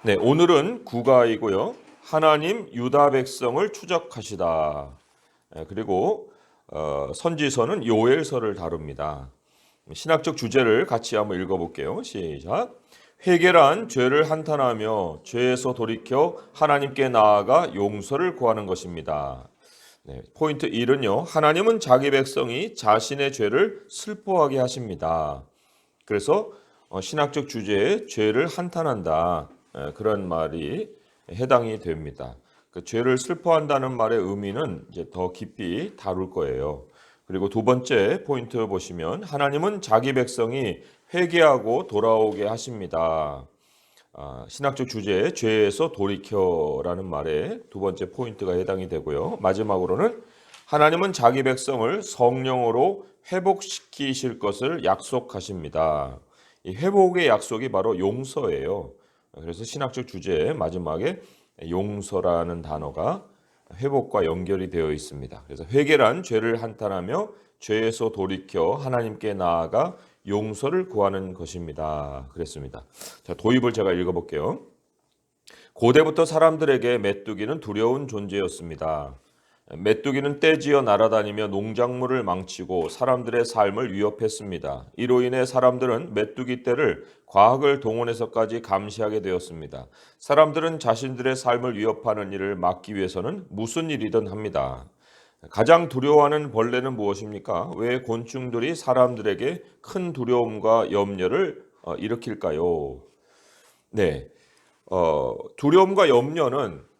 네, 오늘은 구가이고요. 하나님 유다 백성을 추적하시다. 그리고 선지서는 요엘서를 다룹니다. 신학적 주제를 같이 한번 읽어볼게요. 시작. 회개란 죄를 한탄하며 죄에서 돌이켜 하나님께 나아가 용서를 구하는 것입니다. 네, 포인트 1은요. 하나님은 자기 백성이 자신의 죄를 슬퍼하게 하십니다. 그래서 신학적 주제에 죄를 한탄한다. 그런 말이 해당이 됩니다. 그 죄를 슬퍼한다는 말의 의미는 이제 더 깊이 다룰 거예요. 그리고 두 번째 포인트 보시면 하나님은 자기 백성이 회개하고 돌아오게 하십니다. 신학적 주제에 죄에서 돌이켜라는 말에 두 번째 포인트가 해당이 되고요. 마지막으로는 하나님은 자기 백성을 성령으로 회복시키실 것을 약속하십니다. 이 회복의 약속이 바로 용서예요. 그래서 신학적 주제의 마지막에 용서라는 단어가 회복과 연결이 되어 있습니다. 그래서 회개란 죄를 한탄하며 죄에서 돌이켜 하나님께 나아가 용서를 구하는 것입니다. 그랬습니다. 자, 도입을 제가 읽어볼게요. 고대부터 사람들에게 메뚜기는 두려운 존재였습니다. 메뚜기는 떼지어 날아다니며 농작물을 망치고 사람들의 삶을 위협했습니다. 이로 인해 사람들은 메뚜기 떼를 과학을 동원해서까지 감시하게 되었습니다. 사람들은 자신들의 삶을 위협하는 일을 막기 위해서는 무슨 일이든 합니다. 가장 두려워하는 벌레는 무엇입니까? 왜 곤충들이 사람들에게 큰 두려움과 염려를 일으킬까요? 네, 두려움과 염려는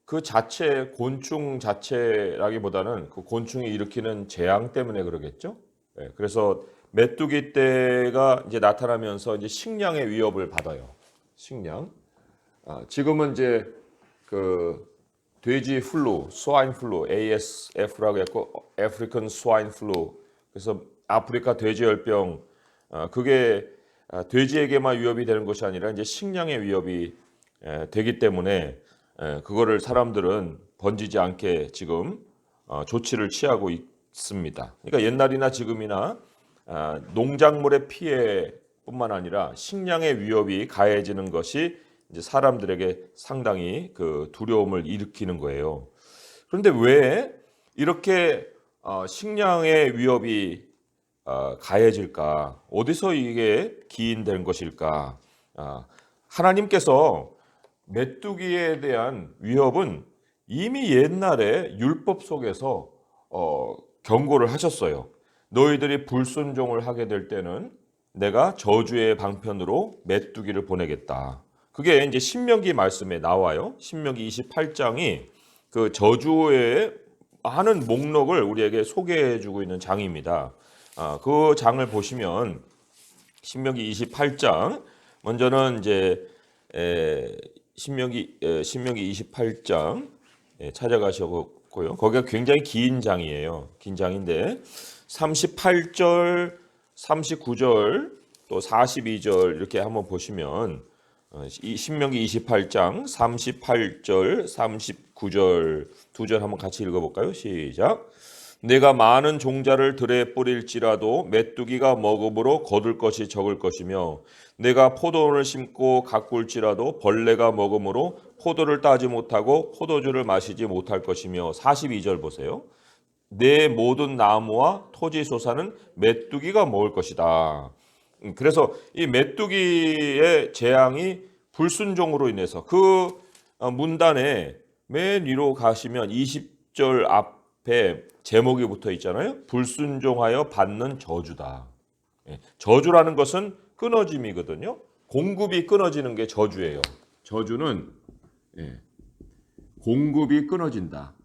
그 자체 곤충 자체라기보다는 그 곤충이 일으키는 재앙 때문에 그러겠죠. 네, 그래서 메뚜기 떼가 이제 나타나면서 이제 식량의 위협을 받아요. 식량. 지금은 이제 그 돼지 플루, 스와인 플루, ASF라고 했고 아프리칸 스와인 플루. 그래서 아프리카 돼지열병. 그게 돼지에게만 위협이 되는 것이 아니라 이제 식량의 위협이 되기 때문에 그거를 사람들은 번지지 않게 지금 조치를 취하고 있습니다. 그러니까 옛날이나 지금이나 농작물의 피해뿐만 아니라 식량의 위협이 가해지는 것이 이제 사람들에게 상당히 그 두려움을 일으키는 거예요. 그런데 왜 이렇게 식량의 위협이 가해질까? 어디서 이게 기인된 것일까? 하나님께서 메뚜기에 대한 위협은 이미 옛날에 율법 속에서 경고를 하셨어요. 너희들이 불순종을 하게 될 때는 내가 저주의 방편으로 메뚜기를 보내겠다. 그게 이제 신명기 말씀에 나와요. 신명기 28장이 그 저주의 하는 목록을 우리에게 소개해주고 있는 장입니다. 그 장을 보시면 신명기 28장 먼저는 이제 신명기 28장 찾아가셨고요. 거기가 굉장히 긴 장이에요. 긴 장인데 38절, 39절, 또 42절 이렇게 한번 보시면 이 신명기 28장 38절, 39절 두 절 한번 같이 읽어볼까요? 시작. 내가 많은 종자를 들에 뿌릴지라도 메뚜기가 먹음으로 거둘 것이 적을 것이며 내가 포도원을 심고 가꿀지라도 벌레가 먹음으로 포도를 따지 못하고 포도주를 마시지 못할 것이며 42절 보세요. 내 모든 나무와 토지 소사는 메뚜기가 먹을 것이다. 그래서 이 메뚜기의 재앙이 불순종으로 인해서 그 문단에 맨 위로 가시면 20절 앞에 제목이 붙어 있잖아요. 불순종하여 받는 저주다. 저주라는 것은 끊어짐이거든요. 공급이 끊어지는 게 저주예요. 저주는 공급이 끊어진다.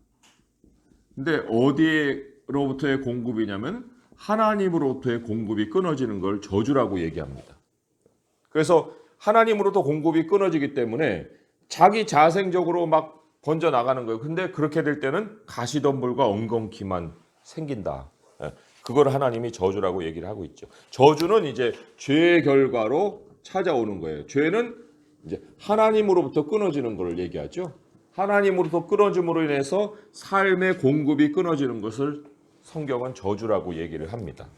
근데 어디로부터의 공급이냐면 하나님으로부터의 공급이 끊어지는 걸 저주라고 얘기합니다. 그래서 하나님으로부터 공급이 끊어지기 때문에 자기 자생적으로 막 번져 나가는 거예요. 근데 그렇게 될 때는 가시덤불과 엉겅퀴만 생긴다. 그걸 하나님이 저주라고 얘기를 하고 있죠. 저주는 이제 죄의 결과로 찾아오는 거예요. 죄는 이제 하나님으로부터 끊어지는 걸 얘기하죠. 하나님으로부터 끊어짐으로 인해서 삶의 공급이 끊어지는 것을 성경은 저주라고 얘기를 합니다.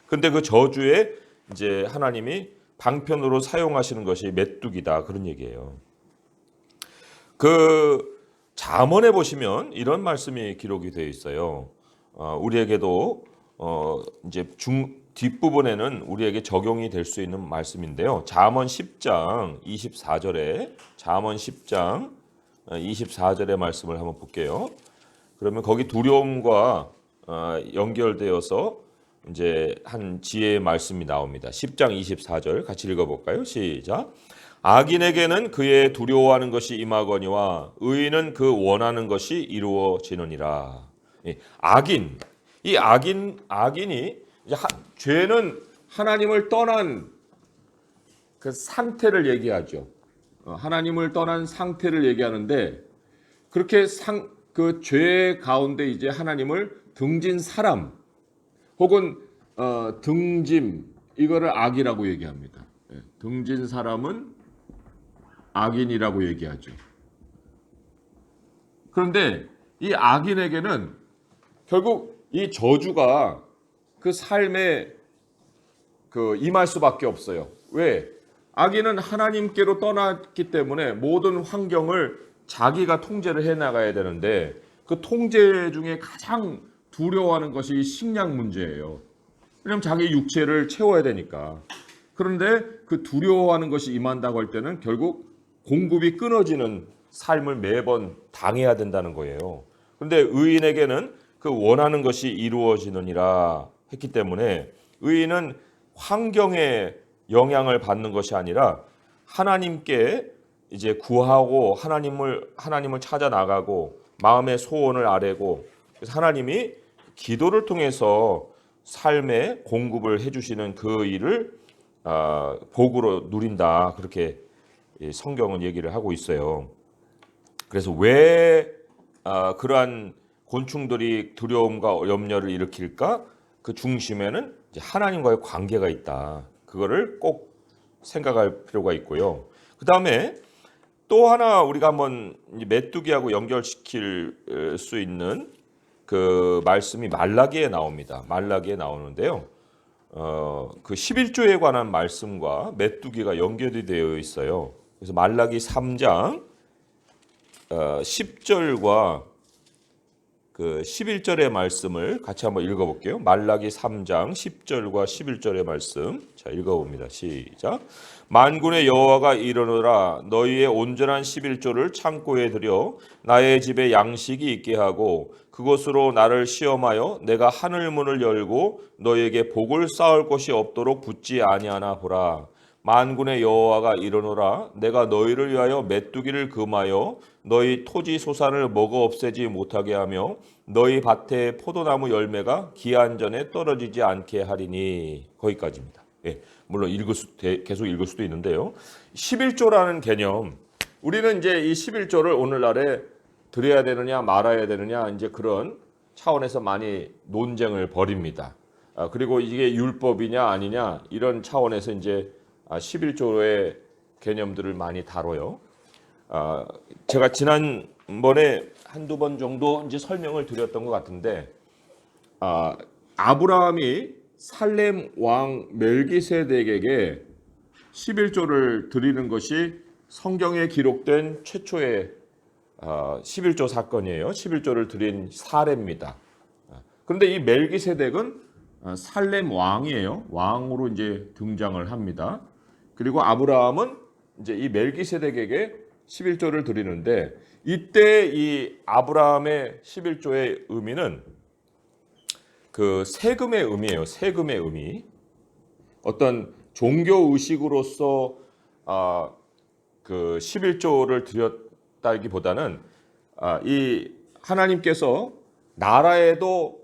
근데 그 저주에 이제 하나님이 방편으로 사용하시는 것이 메뚜기다 그런 얘기예요. 그 잠언에 보시면 이런 말씀이 기록이 되어 있어요. 우리에게도 이제 뒷부분에는 우리에게 적용이 될 수 있는 말씀인데요. 잠언 10장 24절에 잠언 10장 24절의 말씀을 한번 볼게요. 그러면 거기 두려움과 연결되어서 이제 한 지혜의 말씀이 나옵니다. 10장 24절 같이 읽어볼까요? 시작. 악인에게는 그의 두려워하는 것이 임하거니와 의인은 그 원하는 것이 이루어지느니라. 이 악인이 이제 죄는 하나님을 떠난 그 상태를 얘기하죠. 하나님을 떠난 상태를 얘기하는데 그렇게 그 죄 가운데 이제 하나님을 등진 사람 혹은 등짐 이거를 악이라고 얘기합니다. 등진 사람은 악인이라고 얘기하죠. 그런데 이 악인에게는 결국 이 저주가 그 삶에 임할 수밖에 없어요. 왜? 악인은 하나님께로 떠났기 때문에 모든 환경을 자기가 통제를 해 나가야 되는데 그 통제 중에 가장 두려워하는 것이 식량 문제예요. 왜냐하면 자기 육체를 채워야 되니까. 그런데 그 두려워하는 것이 임한다고 할 때는 결국 공급이 끊어지는 삶을 매번 당해야 된다는 거예요. 그런데 의인에게는 그 원하는 것이 이루어지느니라 했기 때문에 의인은 환경에 영향을 받는 것이 아니라 하나님께 이제 구하고 하나님을 찾아 나가고 마음의 소원을 아뢰고 그래서 하나님이 기도를 통해서 삶의 공급을 해주시는 그 일을 복으로 누린다 그렇게 성경은 얘기를 하고 있어요. 그래서 왜 그러한 곤충들이 두려움과 염려를 일으킬까? 그 중심에는 이제 하나님과의 관계가 있다. 그거를 꼭 생각할 필요가 있고요. 그 다음에 또 하나 우리가 한번 메뚜기하고 연결시킬 수 있는 그 말씀이 말라기에 나옵니다. 말라기에 나오는데요. 그 11조에 관한 말씀과 메뚜기가 연결이 되어 있어요. 그래서 말라기 3장 10절과 그 11절의 말씀을 같이 한번 읽어볼게요. 말라기 3장 10절과 11절의 말씀. 자, 읽어봅니다. 시작. 만군의 여호와가 이르노라 너희의 온전한 11조를 창고에 들여 나의 집에 양식이 있게 하고 그것으로 나를 시험하여 내가 하늘 문을 열고 너희에게 복을 쌓을 곳이 없도록 붙지 아니하나 보라. 만군의 여호와가 이르노라 내가 너희를 위하여 메뚜기를 금하여 너희 토지 소산을 먹어 없애지 못하게 하며 너희 밭에 포도나무 열매가 기한 전에 떨어지지 않게 하리니. 거기까지입니다. 물론 계속 읽을 수도 있는데요. 11조라는 개념 우리는 이제 이 11조를 오늘날에 드려야 되느냐 말아야 되느냐 이제 그런 차원에서 많이 논쟁을 벌입니다. 그리고 이게 율법이냐 아니냐 이런 차원에서 이제 11조의 개념들을 많이 다뤄요. 제가 지난번에 한두 번 정도 이제 설명을 드렸던 것 같은데 아브라함이 살렘 왕 멜기세덱에게 11조를 드리는 것이 성경에 기록된 최초의 11조 사건이에요. 11조를 드린 사례입니다. 그런데 이 멜기세덱은 살렘 왕이에요. 왕으로 이제 등장을 합니다. 그리고 아브라함은 이제 이 멜기세덱에게 11조를 드리는데 이때 이 아브라함의 11조의 의미는 그 세금의 의미예요. 세금의 의미. 어떤 종교 의식으로서 그 11조를 드렸다기보다는 이 하나님께서 나라에도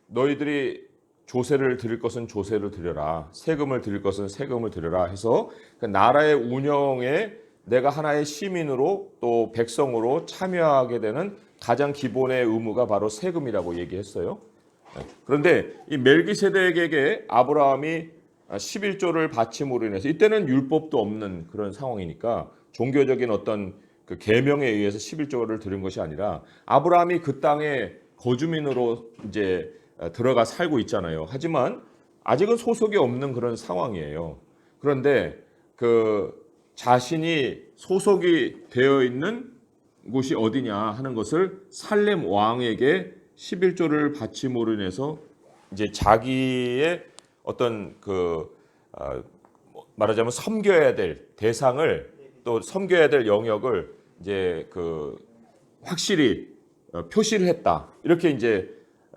너희들이 조세를 드릴 것은 조세를 드려라. 세금을 드릴 것은 세금을 드려라 해서 그 나라의 운영에 내가 하나의 시민으로 또 백성으로 참여하게 되는 가장 기본의 의무가 바로 세금이라고 얘기했어요. 그런데 이 멜기세덱에게 아브라함이 11조를 바침으로 인해서 이때는 율법도 없는 그런 상황이니까 종교적인 어떤 그 계명에 의해서 11조를 드린 것이 아니라 아브라함이 그 땅에 거주민으로 이제 들어가 살고 있잖아요. 하지만 아직은 소속이 없는 그런 상황이에요. 그런데 그 자신이 소속이 되어 있는 곳이 어디냐 하는 것을 살렘 왕에게 11조를 바침으로 인해서 이제 자기의 어떤 말하자면 섬겨야 될 대상을 또 섬겨야 될 영역을 이제 확실히 표시를 했다. 이렇게 이제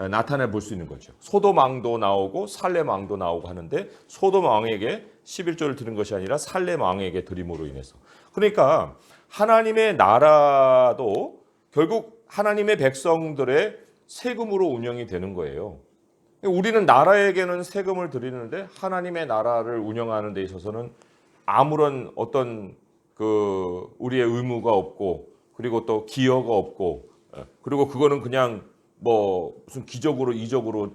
나타내 볼 수 있는 거죠. 소돔 왕도 나오고 살렘 왕도 나오고 하는데 소돔 왕에게 11조를 드린 것이 아니라 살렘 왕에게 드림으로 인해서. 그러니까 하나님의 나라도 결국 하나님의 백성들의 세금으로 운영이 되는 거예요. 우리는 나라에게는 세금을 드리는데 하나님의 나라를 운영하는 데 있어서는 아무런 어떤 우리의 의무가 없고 그리고 또 기여가 없고 그리고 그거는 그냥 뭐 무슨 기적으로 이적으로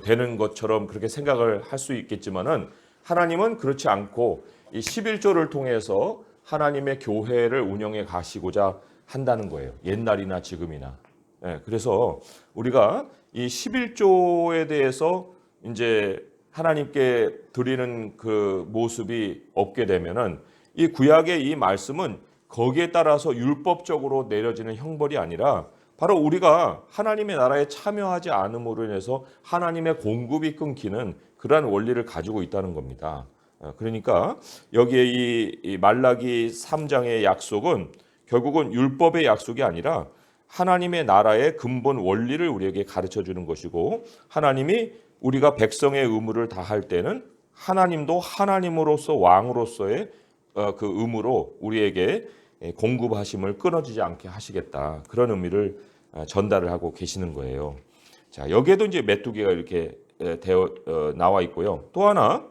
되는 것처럼 그렇게 생각을 할 수 있겠지만은 하나님은 그렇지 않고 이 11조를 통해서 하나님의 교회를 운영해 가시고자 한다는 거예요. 옛날이나 지금이나. 그래서 우리가 이 11조에 대해서 이제 하나님께 드리는 그 모습이 없게 되면은 이 구약의 이 말씀은 거기에 따라서 율법적으로 내려지는 형벌이 아니라 바로 우리가 하나님의 나라에 참여하지 않음으로 인해서 하나님의 공급이 끊기는 그러한 원리를 가지고 있다는 겁니다. 그러니까 여기에 이 말라기 3장의 약속은 결국은 율법의 약속이 아니라 하나님의 나라의 근본 원리를 우리에게 가르쳐 주는 것이고 하나님이 우리가 백성의 의무를 다할 때는 하나님도 하나님으로서 왕으로서의 그 의무로 우리에게 공급하심을 끊어지지 않게 하시겠다. 그런 의미를 전달을 하고 계시는 거예요. 자, 여기에도 이제 메뚜기가 이렇게 나와 있고요. 또 하나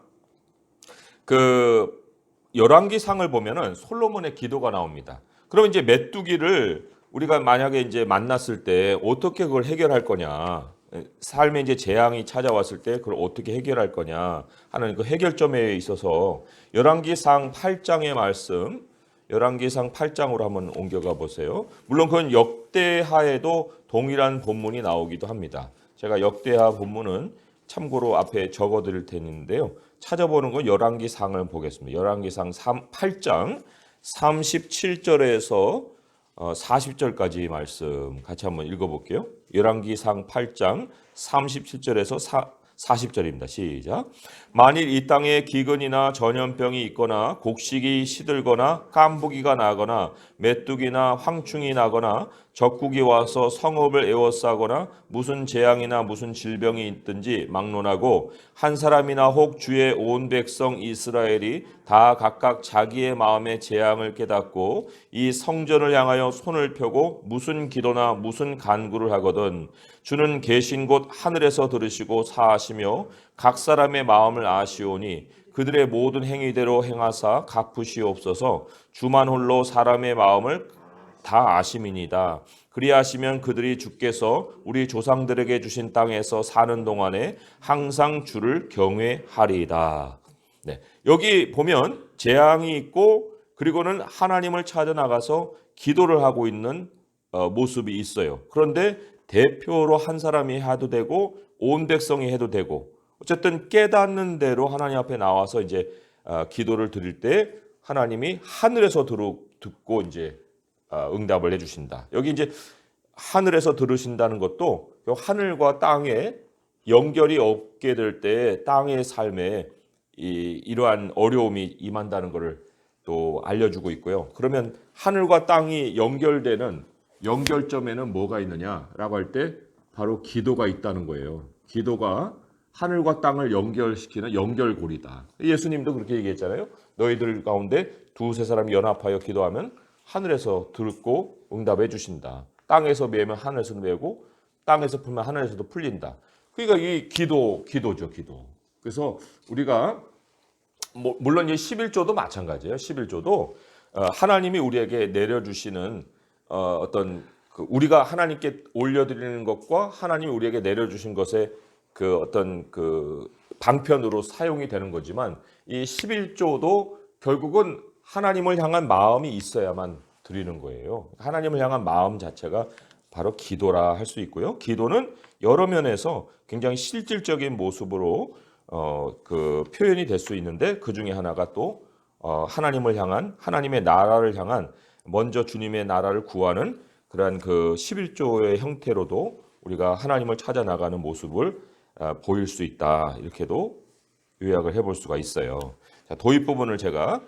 열왕기상을 보면은 솔로몬의 기도가 나옵니다. 그러면 이제 메뚜기를 우리가 만약에 이제 만났을 때 어떻게 그걸 해결할 거냐, 삶에 이제 재앙이 찾아왔을 때 그걸 어떻게 해결할 거냐 하는 그 해결점에 있어서 열왕기상 8장의 말씀, 열왕기상 8장으로 한번 옮겨가 보세요. 물론 그건 역대하에도 동일한 본문이 나오기도 합니다. 제가 역대하 본문은 참고로 앞에 적어드릴 테니인데요. 찾아보는 건 열왕기상을 보겠습니다. 열왕기상 8장 37절에서 40절까지 말씀 같이 한번 읽어볼게요. 열왕기상 8장 37절에서 40절입니다. 시작. 만일 이 땅에 기근이나 전염병이 있거나 곡식이 시들거나 깐부기가 나거나 메뚜기나 황충이 나거나 적국이 와서 성읍을 에워싸거나 무슨 재앙이나 무슨 질병이 있든지 막론하고 한 사람이나 혹 주의 온 백성 이스라엘이 다 각각 자기의 마음의 재앙을 깨닫고 이 성전을 향하여 손을 펴고 무슨 기도나 무슨 간구를 하거든 주는 계신 곳 하늘에서 들으시고 사하시며 각 사람의 마음을 아시오니 그들의 모든 행위대로 행하사 갚으시옵소서. 주만 홀로 사람의 마음을 다 아심이니이다. 그리하시면 그들이 주께서 우리 조상들에게 주신 땅에서 사는 동안에 항상 주를 경외하리이다. 네, 여기 보면 재앙이 있고 그리고는 하나님을 찾아 나가서 기도를 하고 있는 모습이 있어요. 그런데 대표로 한 사람이 해도 되고 온 백성이 해도 되고 어쨌든 깨닫는 대로 하나님 앞에 나와서 이제 기도를 드릴 때 하나님이 하늘에서 듣고 이제 응답을 해주신다. 여기 이제 하늘에서 들으신다는 것도 하늘과 땅에 연결이 없게 될 때 땅의 삶에 이러한 어려움이 임한다는 것을 또 알려주고 있고요. 그러면 하늘과 땅이 연결되는 연결점에는 뭐가 있느냐라고 할 때 바로 기도가 있다는 거예요. 기도가 하늘과 땅을 연결시키는 연결고리다. 예수님도 그렇게 얘기했잖아요. 너희들 가운데 두세 사람이 연합하여 기도하면 하늘에서 듣고 응답해 주신다. 땅에서 매면 하늘에서도 매고 땅에서 풀면 하늘에서도 풀린다. 그러니까 이 기도죠, 기도. 그래서 우리가 물론 이 11조도 마찬가지예요. 11조도 하나님이 우리에게 내려주시는 어떤 우리가 하나님께 올려드리는 것과 하나님이 우리에게 내려주신 것의 어떤 방편으로 사용이 되는 거지만 이 11조도 결국은 하나님을 향한 마음이 있어야만 드리는 거예요. 하나님을 향한 마음 자체가 바로 기도라 할 수 있고요. 기도는 여러 면에서 굉장히 실질적인 모습으로 표현이 될 수 있는데 그 중에 하나가 또 하나님을 향한 하나님의 나라를 향한 먼저 주님의 나라를 구하는 그러한 그 11조의 형태로도 우리가 하나님을 찾아 나가는 모습을 보일 수 있다. 이렇게도 요약을 해볼 수가 있어요. 자, 도입 부분을 제가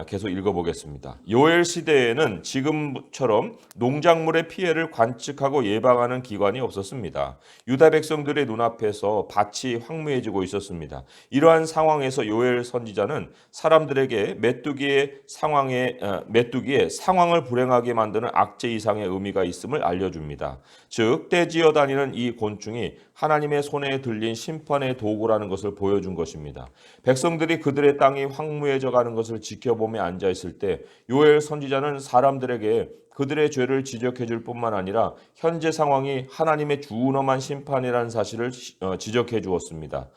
계속 읽어보겠습니다. 요엘 시대에는 지금처럼 농작물의 피해를 관측하고 예방하는 기관이 없었습니다. 유다 백성들의 눈앞에서 밭이 황무해지고 있었습니다. 이러한 상황에서 요엘 선지자는 사람들에게 메뚜기의 상황을 불행하게 만드는 악재 이상의 의미가 있음을 알려줍니다. 즉 떼지어 다니는 이 곤충이 하나님의 손에 들린 심판의 도구라는 것을 보여준 것입니다. 백성들이 그들의 땅이 황무해져 가는 것을 지켜보며 앉아 있을 때 요엘 선지자는 사람들에게 그들의 죄를 지적해 줄 뿐만 아니라 현재 상황이 하나님의 준엄한 심판이라는 사실을 지적해 주었습니다.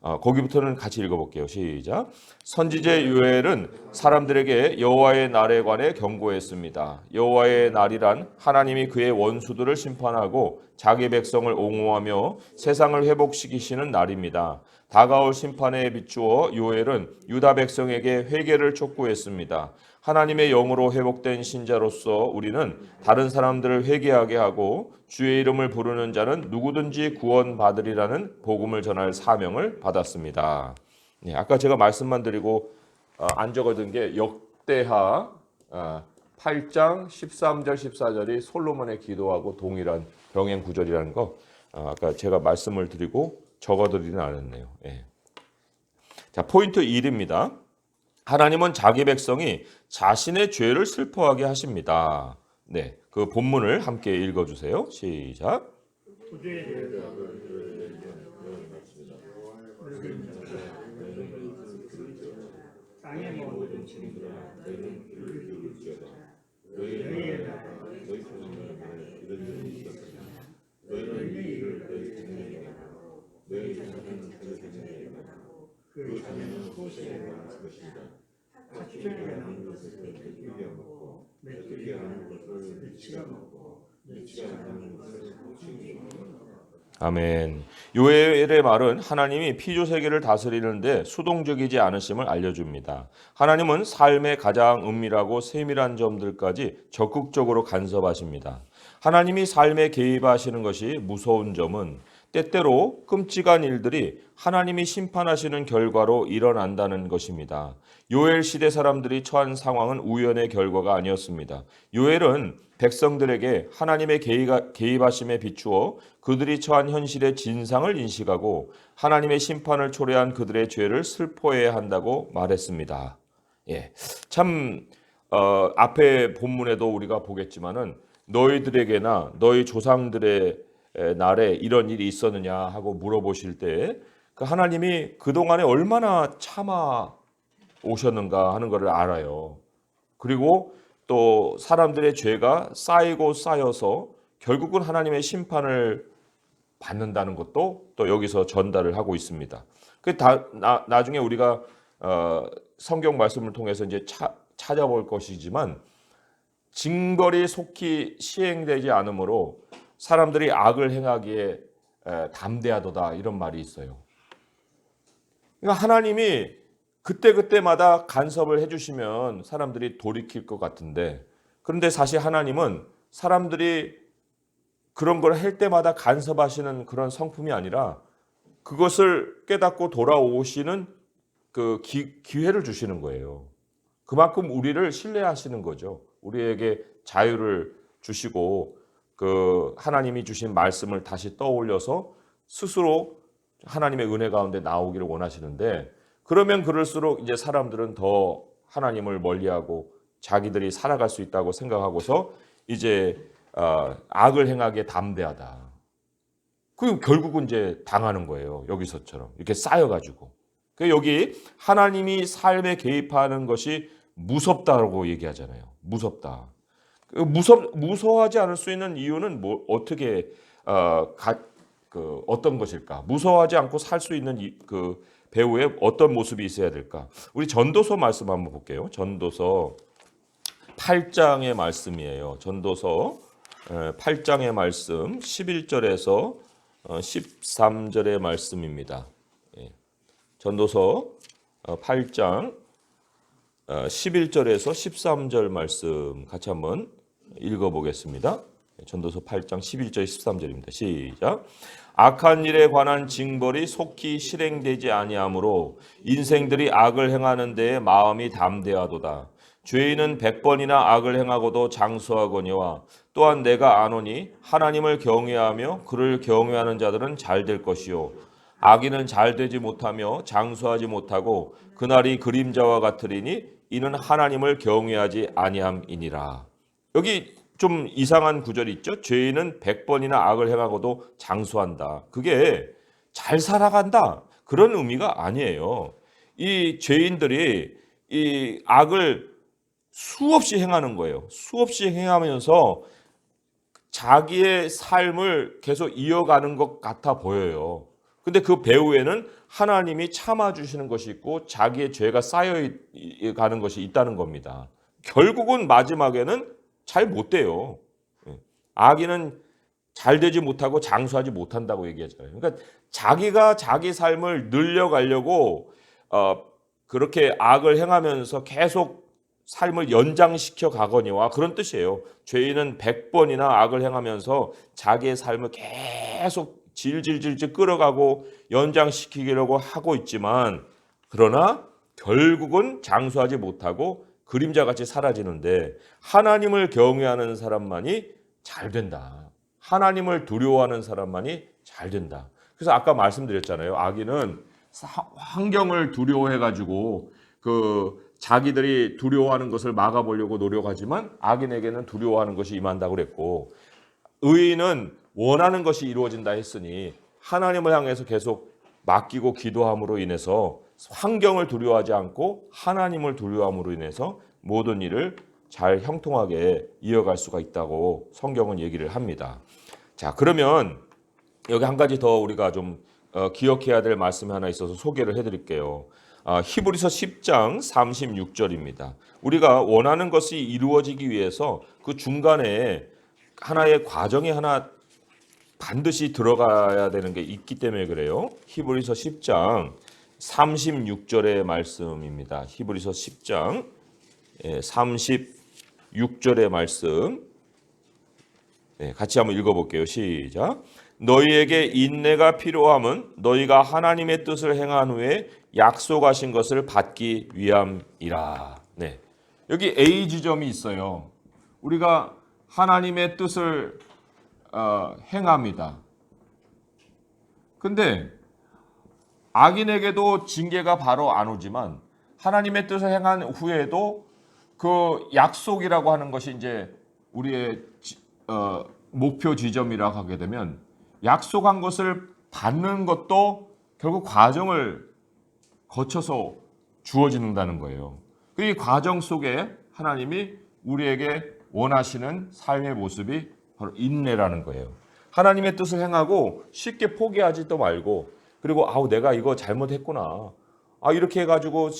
거기부터는 같이 읽어볼게요. 시작. 선지자 요엘은 사람들에게 여호와의 날에 관해 경고했습니다. 여호와의 날이란 하나님이 그의 원수들을 심판하고 자기 백성을 옹호하며 세상을 회복시키시는 날입니다. 다가올 심판에 비추어 요엘은 유다 백성에게 회개를 촉구했습니다. 하나님의 영으로 회복된 신자로서 우리는 다른 사람들을 회개하게 하고 주의 이름을 부르는 자는 누구든지 구원받으리라는 복음을 전할 사명을 받았습니다. 네, 아까 제가 말씀만 드리고 안 적어둔 게 역대하 8장 13절 14절이 솔로몬의 기도하고 동일한 병행 구절이라는 거 아까 제가 말씀을 드리고 적어드리는 않았네요. 예. 자, 포인트 1입니다. 하나님은 자기 백성이 자신의 죄를 슬퍼하게 하십니다. 네, 그 본문을 함께 읽어주세요. 시작. 아멘. 요엘의 말은 하나님이 피조세계를 다스리는데 수동적이지 않으심을 알려줍니다. 하나님은 삶의 가장 은밀하고 세밀한 점들까지 적극적으로 간섭하십니다. 하나님이 삶에 개입하시는 것이 무서운 점은 때때로 끔찍한 일들이 하나님이 심판하시는 결과로 일어난다는 것입니다. 요엘 시대 사람들이 처한 상황은 우연의 결과가 아니었습니다. 요엘은 백성들에게 하나님의 개입하심에 비추어 그들이 처한 현실의 진상을 인식하고 하나님의 심판을 초래한 그들의 죄를 슬퍼해야 한다고 말했습니다. 예, 참 앞에 본문에도 우리가 보겠지만은 너희들에게나 너희 조상들의 날에 이런 일이 있었느냐 하고 물어보실 때 그 하나님이 그동안에 얼마나 참아 오셨는가 하는 것을 알아요. 그리고 또 사람들의 죄가 쌓이고 쌓여서 결국은 하나님의 심판을 받는다는 것도 또 여기서 전달을 하고 있습니다. 나중에 우리가 성경 말씀을 통해서 이제 찾아볼 것이지만 징벌이 속히 시행되지 않으므로 사람들이 악을 행하기에 담대하도다 이런 말이 있어요. 그러니까 하나님이 그때그때마다 간섭을 해주시면 사람들이 돌이킬 것 같은데 그런데 사실 하나님은 사람들이 그런 걸 할 때마다 간섭하시는 그런 성품이 아니라 그것을 깨닫고 돌아오시는 그 기회를 주시는 거예요. 그만큼 우리를 신뢰하시는 거죠. 우리에게 자유를 주시고 그 하나님이 주신 말씀을 다시 떠올려서 스스로 하나님의 은혜 가운데 나오기를 원하시는데 그러면 그럴수록 이제 사람들은 더 하나님을 멀리하고 자기들이 살아갈 수 있다고 생각하고서 이제 악을 행하기에 담대하다. 그 결국은 이제 당하는 거예요. 여기서처럼 이렇게 쌓여가지고. 여기 하나님이 삶에 개입하는 것이 무섭다고 얘기하잖아요. 무섭다. 무서워하지 않을 수 있는 이유는 어떻게 어떤 것일까? 무서워하지 않고 살 수 있는 그 배우의 어떤 모습이 있어야 될까? 우리 전도서 말씀 한번 볼게요. 전도서 8장의 말씀이에요. 전도서 8장의 말씀 11절에서 13절의 말씀입니다. 전도서 8장 11절에서 13절 말씀 같이 한번 읽어보겠습니다. 전도서 8장 11절 13절입니다. 시작. 악한 일에 관한 징벌이 속히 실행되지 아니하므로 인생들이 악을 행하는 데에 마음이 담대하도다. 죄인은 100번이나 악을 행하고도 장수하거니와 또한 내가 아노니 하나님을 경외하며 그를 경외하는 자들은 잘 될 것이요 악인은 잘 되지 못하며 장수하지 못하고 그날이 그림자와 같으리니 이는 하나님을 경외하지 아니함이니라. 여기 좀 이상한 구절이 있죠. 죄인은 100번이나 악을 행하고도 장수한다. 그게 잘 살아간다. 그런 의미가 아니에요. 이 죄인들이 이 악을 수없이 행하는 거예요. 수없이 행하면서 자기의 삶을 계속 이어가는 것 같아 보여요. 근데 그 배후에는 하나님이 참아주시는 것이 있고 자기의 죄가 쌓여가는 것이 있다는 겁니다. 결국은 마지막에는 잘 못 돼요. 악인은 잘 되지 못하고 장수하지 못한다고 얘기하잖아요. 그러니까 자기가 자기 삶을 늘려가려고 그렇게 악을 행하면서 계속 삶을 연장시켜 가거니와 그런 뜻이에요. 죄인은 100번이나 악을 행하면서 자기의 삶을 계속 질질질질 끌어가고 연장시키려고 하고 있지만 그러나 결국은 장수하지 못하고 그림자같이 사라지는데 하나님을 경외하는 사람만이 잘 된다. 하나님을 두려워하는 사람만이 잘 된다. 그래서 아까 말씀드렸잖아요. 악인은 환경을 두려워해가지고 자기들이 두려워하는 것을 막아보려고 노력하지만 악인에게는 두려워하는 것이 임한다고 그랬고 의인은 원하는 것이 이루어진다 했으니 하나님을 향해서 계속 맡기고 기도함으로 인해서 환경을 두려워하지 않고 하나님을 두려워함으로 인해서 모든 일을 잘 형통하게 이어갈 수가 있다고 성경은 얘기를 합니다. 자, 그러면 여기 한 가지 더 우리가 좀 기억해야 될 말씀이 하나 있어서 소개를 해드릴게요. 히브리서 10장 36절입니다. 우리가 원하는 것이 이루어지기 위해서 그 중간에 하나의 과정이 하나 반드시 들어가야 되는 게 있기 때문에 그래요. 히브리서 10장 36절의 말씀입니다. 히브리서 10장 36절의 말씀 같이 한번 읽어볼게요. 시작. 너희에게 인내가 필요함은 너희가 하나님의 뜻을 행한 후에 약속하신 것을 받기 위함이라. 네. 여기 A 지점이 있어요. 우리가 하나님의 뜻을 행합니다. 근데 악인에게도 징계가 바로 안 오지만 하나님의 뜻을 행한 후에도 그 약속이라고 하는 것이 이제 우리의 목표 지점이라고 하게 되면 약속한 것을 받는 것도 결국 과정을 거쳐서 주어진다는 거예요. 이 과정 속에 하나님이 우리에게 원하시는 삶의 모습이 바로 인내라는 거예요. 하나님의 뜻을 행하고 쉽게 포기하지도 말고 그리고 내가 이거 잘못했구나. 이렇게 해가지고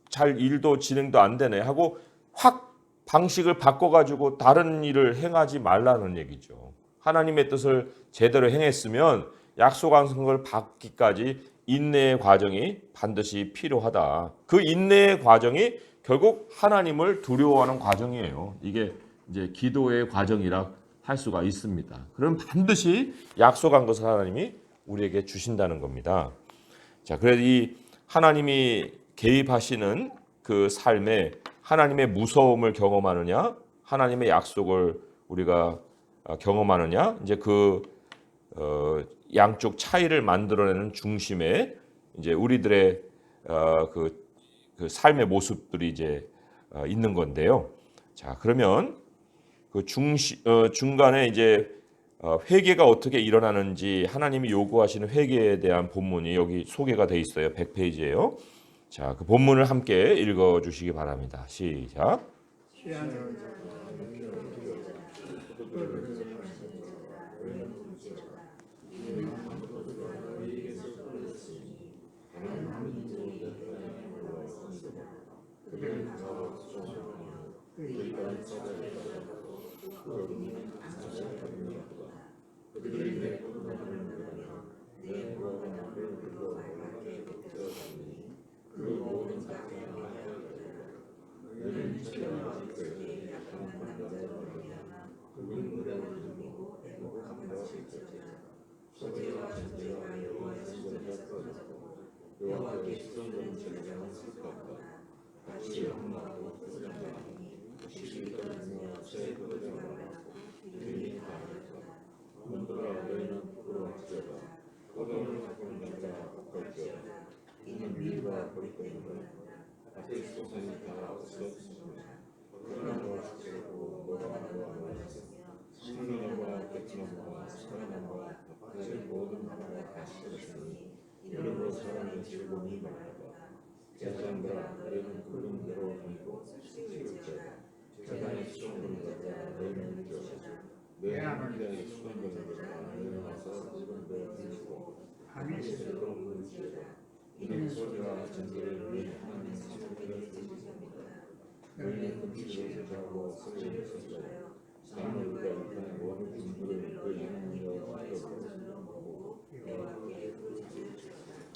잘 일도 진행도 안 되네 하고 확 방식을 바꿔가지고 다른 일을 행하지 말라는 얘기죠. 하나님의 뜻을 제대로 행했으면 약속한 걸 받기까지 인내의 과정이 반드시 필요하다. 그 인내의 과정이 결국 하나님을 두려워하는 과정이에요. 이게 이제 기도의 과정이라 할 수가 있습니다. 그럼 반드시 약속한 것을 하나님이 우리에게 주신다는 겁니다. 자, 그래서 이 하나님이 개입하시는 그 삶에 하나님의 무서움을 경험하느냐, 하나님의 약속을 우리가 경험하느냐, 이제 양쪽 차이를 만들어내는 중심에 이제 우리들의 그 삶의 모습들이 이제 있는 건데요. 자, 그러면 그 중간에 이제 회개가 어떻게 일어나는지 하나님이 요구하시는 회개에 대한 본문이 여기 소개가 돼 있어요. 100페이지예요. 자, 그 본문을 함께 읽어 주시기 바랍니다. 시작.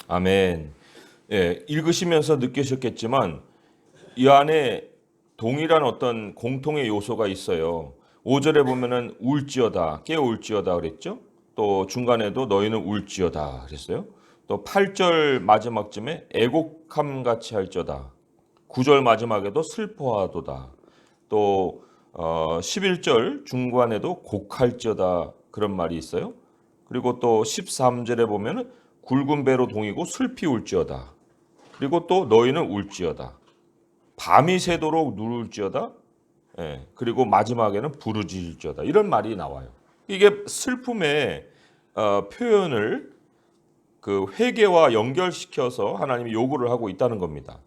아멘. 예, 읽으시면서 느끼셨겠지만 이 안에 동일한 어떤 공통의 요소가 있어요. 5절에 보면은 울지어다, 깨어울지어다 그랬죠. 또 중간에도 너희는 울지어다 그랬어요. 또 8절 마지막쯤에 애곡함 같이 할지어다. 9절 마지막에도 슬퍼하도다. 또 11절 중간에도 곡할지어다 그런 말이 있어요. 그리고 또 13절에 보면은 굵은 배로 동이고 슬피 울지어다. 그리고 또 너희는 울지어다. 밤이 새도록 누울지어다. 예, 그리고 마지막에는 부르짖을지어다. 이런 말이 나와요. 이게 슬픔의 표현을 그 회개와 연결시켜서 하나님이 요구를 하고 있다는 겁니다.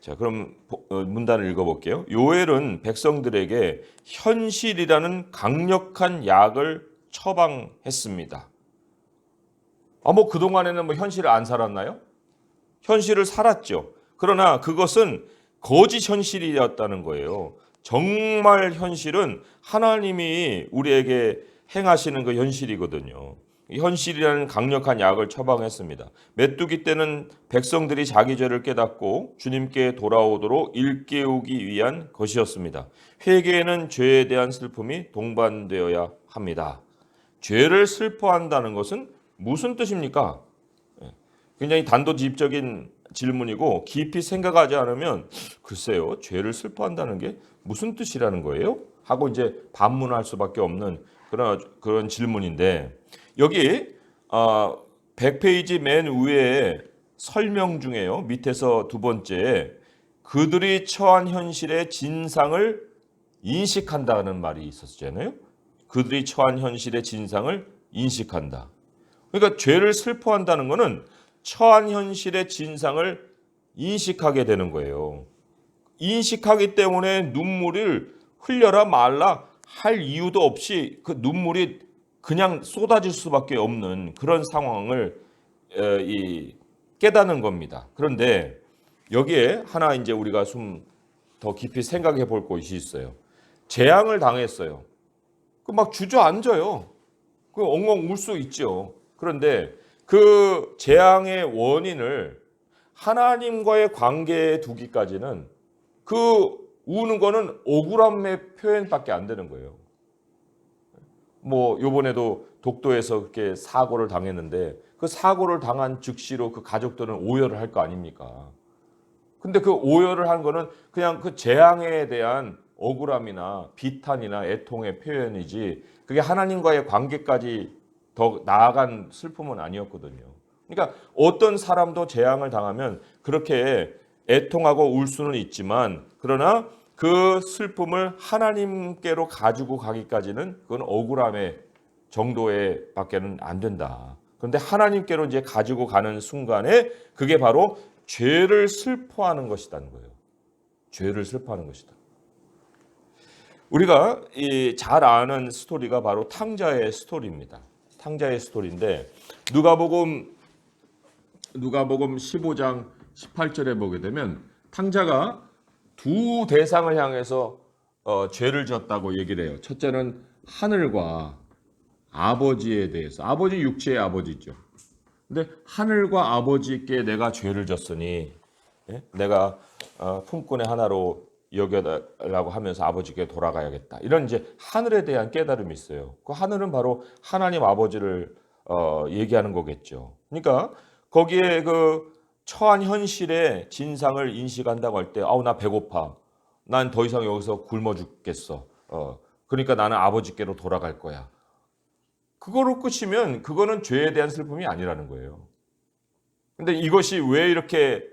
자, 그럼 문단을 읽어볼게요. 요엘은 백성들에게 현실이라는 강력한 약을 처방했습니다. 뭐 그동안에는 뭐 현실을 안 살았나요? 현실을 살았죠. 그러나 그것은 거짓 현실이었다는 거예요. 정말 현실은 하나님이 우리에게 행하시는 그 현실이거든요. 현실이라는 강력한 약을 처방했습니다. 메뚜기 때는 백성들이 자기 죄를 깨닫고 주님께 돌아오도록 일깨우기 위한 것이었습니다. 회개에는 죄에 대한 슬픔이 동반되어야 합니다. 죄를 슬퍼한다는 것은 무슨 뜻입니까? 굉장히 단도직입적인 질문이고 깊이 생각하지 않으면 글쎄요, 죄를 슬퍼한다는 게 무슨 뜻이라는 거예요? 하고 이제 반문할 수밖에 없는 그런 질문인데 여기 100페이지 맨 위에 설명 중에요. 밑에서 두 번째 그들이 처한 현실의 진상을 인식한다는 말이 있었잖아요. 그들이 처한 현실의 진상을 인식한다. 그러니까 죄를 슬퍼한다는 것은 처한 현실의 진상을 인식하게 되는 거예요. 인식하기 때문에 눈물을 흘려라 말라 할 이유도 없이 그 눈물이 그냥 쏟아질 수밖에 없는 그런 상황을 깨닫는 겁니다. 그런데 여기에 하나 이제 우리가 좀 더 깊이 생각해 볼 것이 있어요. 재앙을 당했어요. 그 막 주저앉아요. 그 엉엉 울 수 있죠. 그런데 그 재앙의 원인을 하나님과의 관계에 두기까지는 그 우는 거는 억울함의 표현밖에 안 되는 거예요. 뭐 요번에도 독도에서 그렇게 사고를 당했는데 그 사고를 당한 즉시로 그 가족들은 오열을 할 거 아닙니까? 근데 그 오열을 한 거는 그냥 그 재앙에 대한 억울함이나 비탄이나 애통의 표현이지 그게 하나님과의 관계까지 더 나아간 슬픔은 아니었거든요. 그러니까 어떤 사람도 재앙을 당하면 그렇게 애통하고 울 수는 있지만 그러나 그 슬픔을 하나님께로 가지고 가기까지는 그건 억울함의 정도에 밖에는 안 된다. 그런데 하나님께로 이제 가지고 가는 순간에 그게 바로 죄를 슬퍼하는 것이라는 거예요. 죄를 슬퍼하는 것이다. 우리가 잘 아는 스토리가 바로 탕자의 스토리입니다. 탕자의 스토리인데 누가복음 15장 18절에 보게 되면 탕자가 두 대상을 향해서 죄를 졌다고 얘기를 해요. 첫째는 하늘과 아버지에 대해서. 아버지 육체의 아버지죠. 근데 하늘과 아버지께 내가 죄를 졌으니 내가 품꾼의 하나로 여겨라고 하면서 아버지께 돌아가야겠다. 이런 이제 하늘에 대한 깨달음이 있어요. 그 하늘은 바로 하나님 아버지를 얘기하는 거겠죠. 그러니까 거기에 그 처한 현실의 진상을 인식한다고 할 때, 아우 나 배고파. 난 더 이상 여기서 굶어 죽겠어. 그러니까 나는 아버지께로 돌아갈 거야. 그거로 끝이면 그거는 죄에 대한 슬픔이 아니라는 거예요. 근데 이것이 왜 이렇게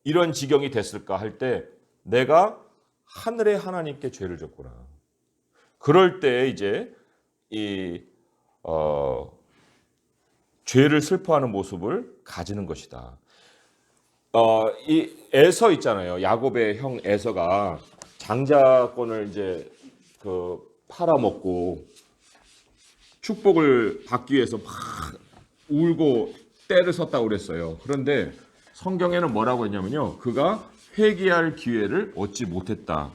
이런 지경이 됐을까 할 때 내가 하늘의 하나님께 죄를 졌구나. 그럴 때 이제 이 죄를 슬퍼하는 모습을 가지는 것이다. 이 에서 있잖아요. 야곱의 형 에서가 장자권을 이제 그 팔아먹고 축복을 받기 위해서 막 울고 떼를 섰다고 그랬어요. 그런데 성경에는 뭐라고 했냐면요. 그가 회개할 기회를 얻지 못했다.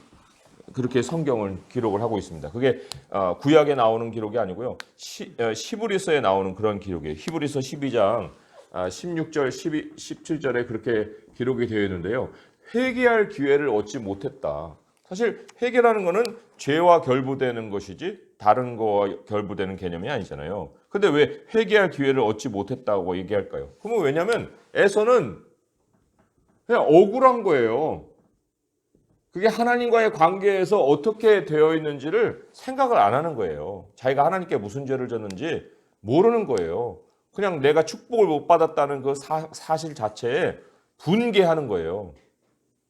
그렇게 성경을 기록을 하고 있습니다. 그게 구약에 나오는 기록이 아니고요. 히브리서에 나오는 그런 기록이에요. 히브리서 12장 16절, 17절에 그렇게 기록이 되어 있는데요. 회개할 기회를 얻지 못했다. 사실 회개라는 거는 죄와 결부되는 것이지 다른 거와 결부되는 개념이 아니잖아요. 근데 왜 회개할 기회를 얻지 못했다고 얘기할까요? 그러면 왜냐하면 에서는 그냥 억울한 거예요. 그게 하나님과의 관계에서 어떻게 되어 있는지를 생각을 안 하는 거예요. 자기가 하나님께 무슨 죄를 졌는지 모르는 거예요. 그냥 내가 축복을 못 받았다는 그 사실 자체에 분개하는 거예요.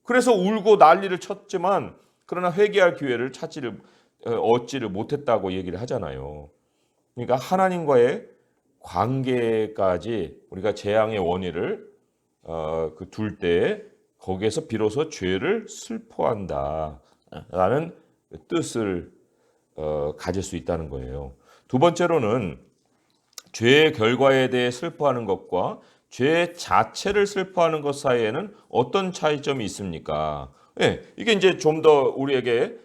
그래서 울고 난리를 쳤지만 그러나 회개할 기회를 얻지를 못했다고 얘기를 하잖아요. 그러니까 하나님과의 관계까지 우리가 재앙의 원인을 둘 때에 거기에서 비로소 죄를 슬퍼한다라는 뜻을 가질 수 있다는 거예요. 두 번째로는 죄의 결과에 대해 슬퍼하는 것과 죄 자체를 슬퍼하는 것 사이에는 어떤 차이점이 있습니까? 네, 이게 이제 좀 더 우리에게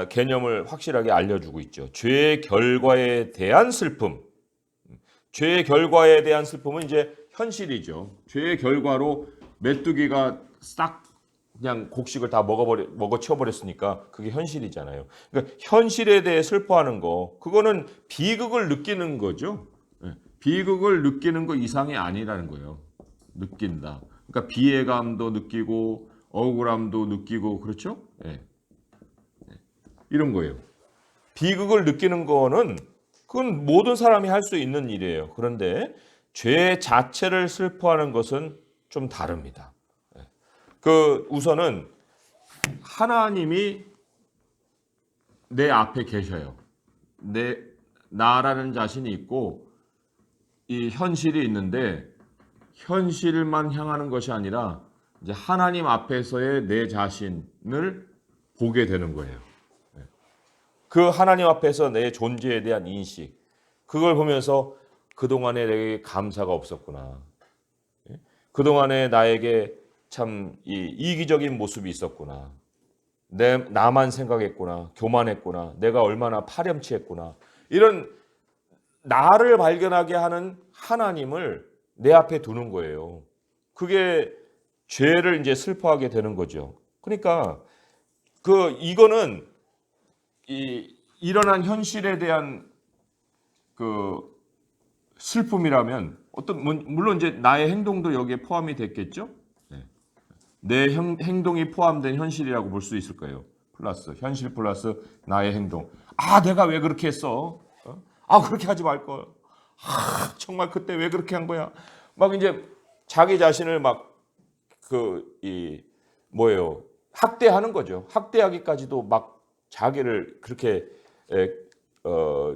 개념을 확실하게 알려주고 있죠. 죄의 결과에 대한 슬픔. 죄의 결과에 대한 슬픔은 이제 현실이죠. 죄의 결과로 메뚜기가 싹 그냥 곡식을 다 먹어 치워버렸으니까 그게 현실이잖아요. 그러니까 현실에 대해 슬퍼하는 거, 그거는 비극을 느끼는 거죠. 비극을 느끼는 거 이상이 아니라는 거예요. 느낀다. 그러니까 비애감도 느끼고 억울함도 느끼고 그렇죠? 네. 이런 거예요. 비극을 느끼는 거는 그건 모든 사람이 할 수 있는 일이에요. 그런데 죄 자체를 슬퍼하는 것은 좀 다릅니다. 그 우선은 하나님이 내 앞에 계셔요. 나라는 자신이 있고 이 현실이 있는데 현실만 향하는 것이 아니라 이제 하나님 앞에서의 내 자신을 보게 되는 거예요. 그 하나님 앞에서 내 존재에 대한 인식, 그걸 보면서 그동안에 내게 감사가 없었구나. 그동안에 나에게 참 이기적인 모습이 있었구나. 나만 생각했구나. 교만했구나. 내가 얼마나 파렴치했구나. 이런 나를 발견하게 하는 하나님을 내 앞에 두는 거예요. 그게 죄를 이제 슬퍼하게 되는 거죠. 그러니까 이거는 일어난 현실에 대한 그 슬픔이라면 물론 이제 나의 행동도 여기에 포함이 됐겠죠. 내 행동이 포함된 현실이라고 볼 수 있을 거예요. 현실 플러스 나의 행동. 내가 왜 그렇게 했어? 그렇게 하지 말 걸. 정말 그때 왜 그렇게 한 거야? 막 이제 자기 자신을 학대하는 거죠. 학대하기까지도 막 자기를 그렇게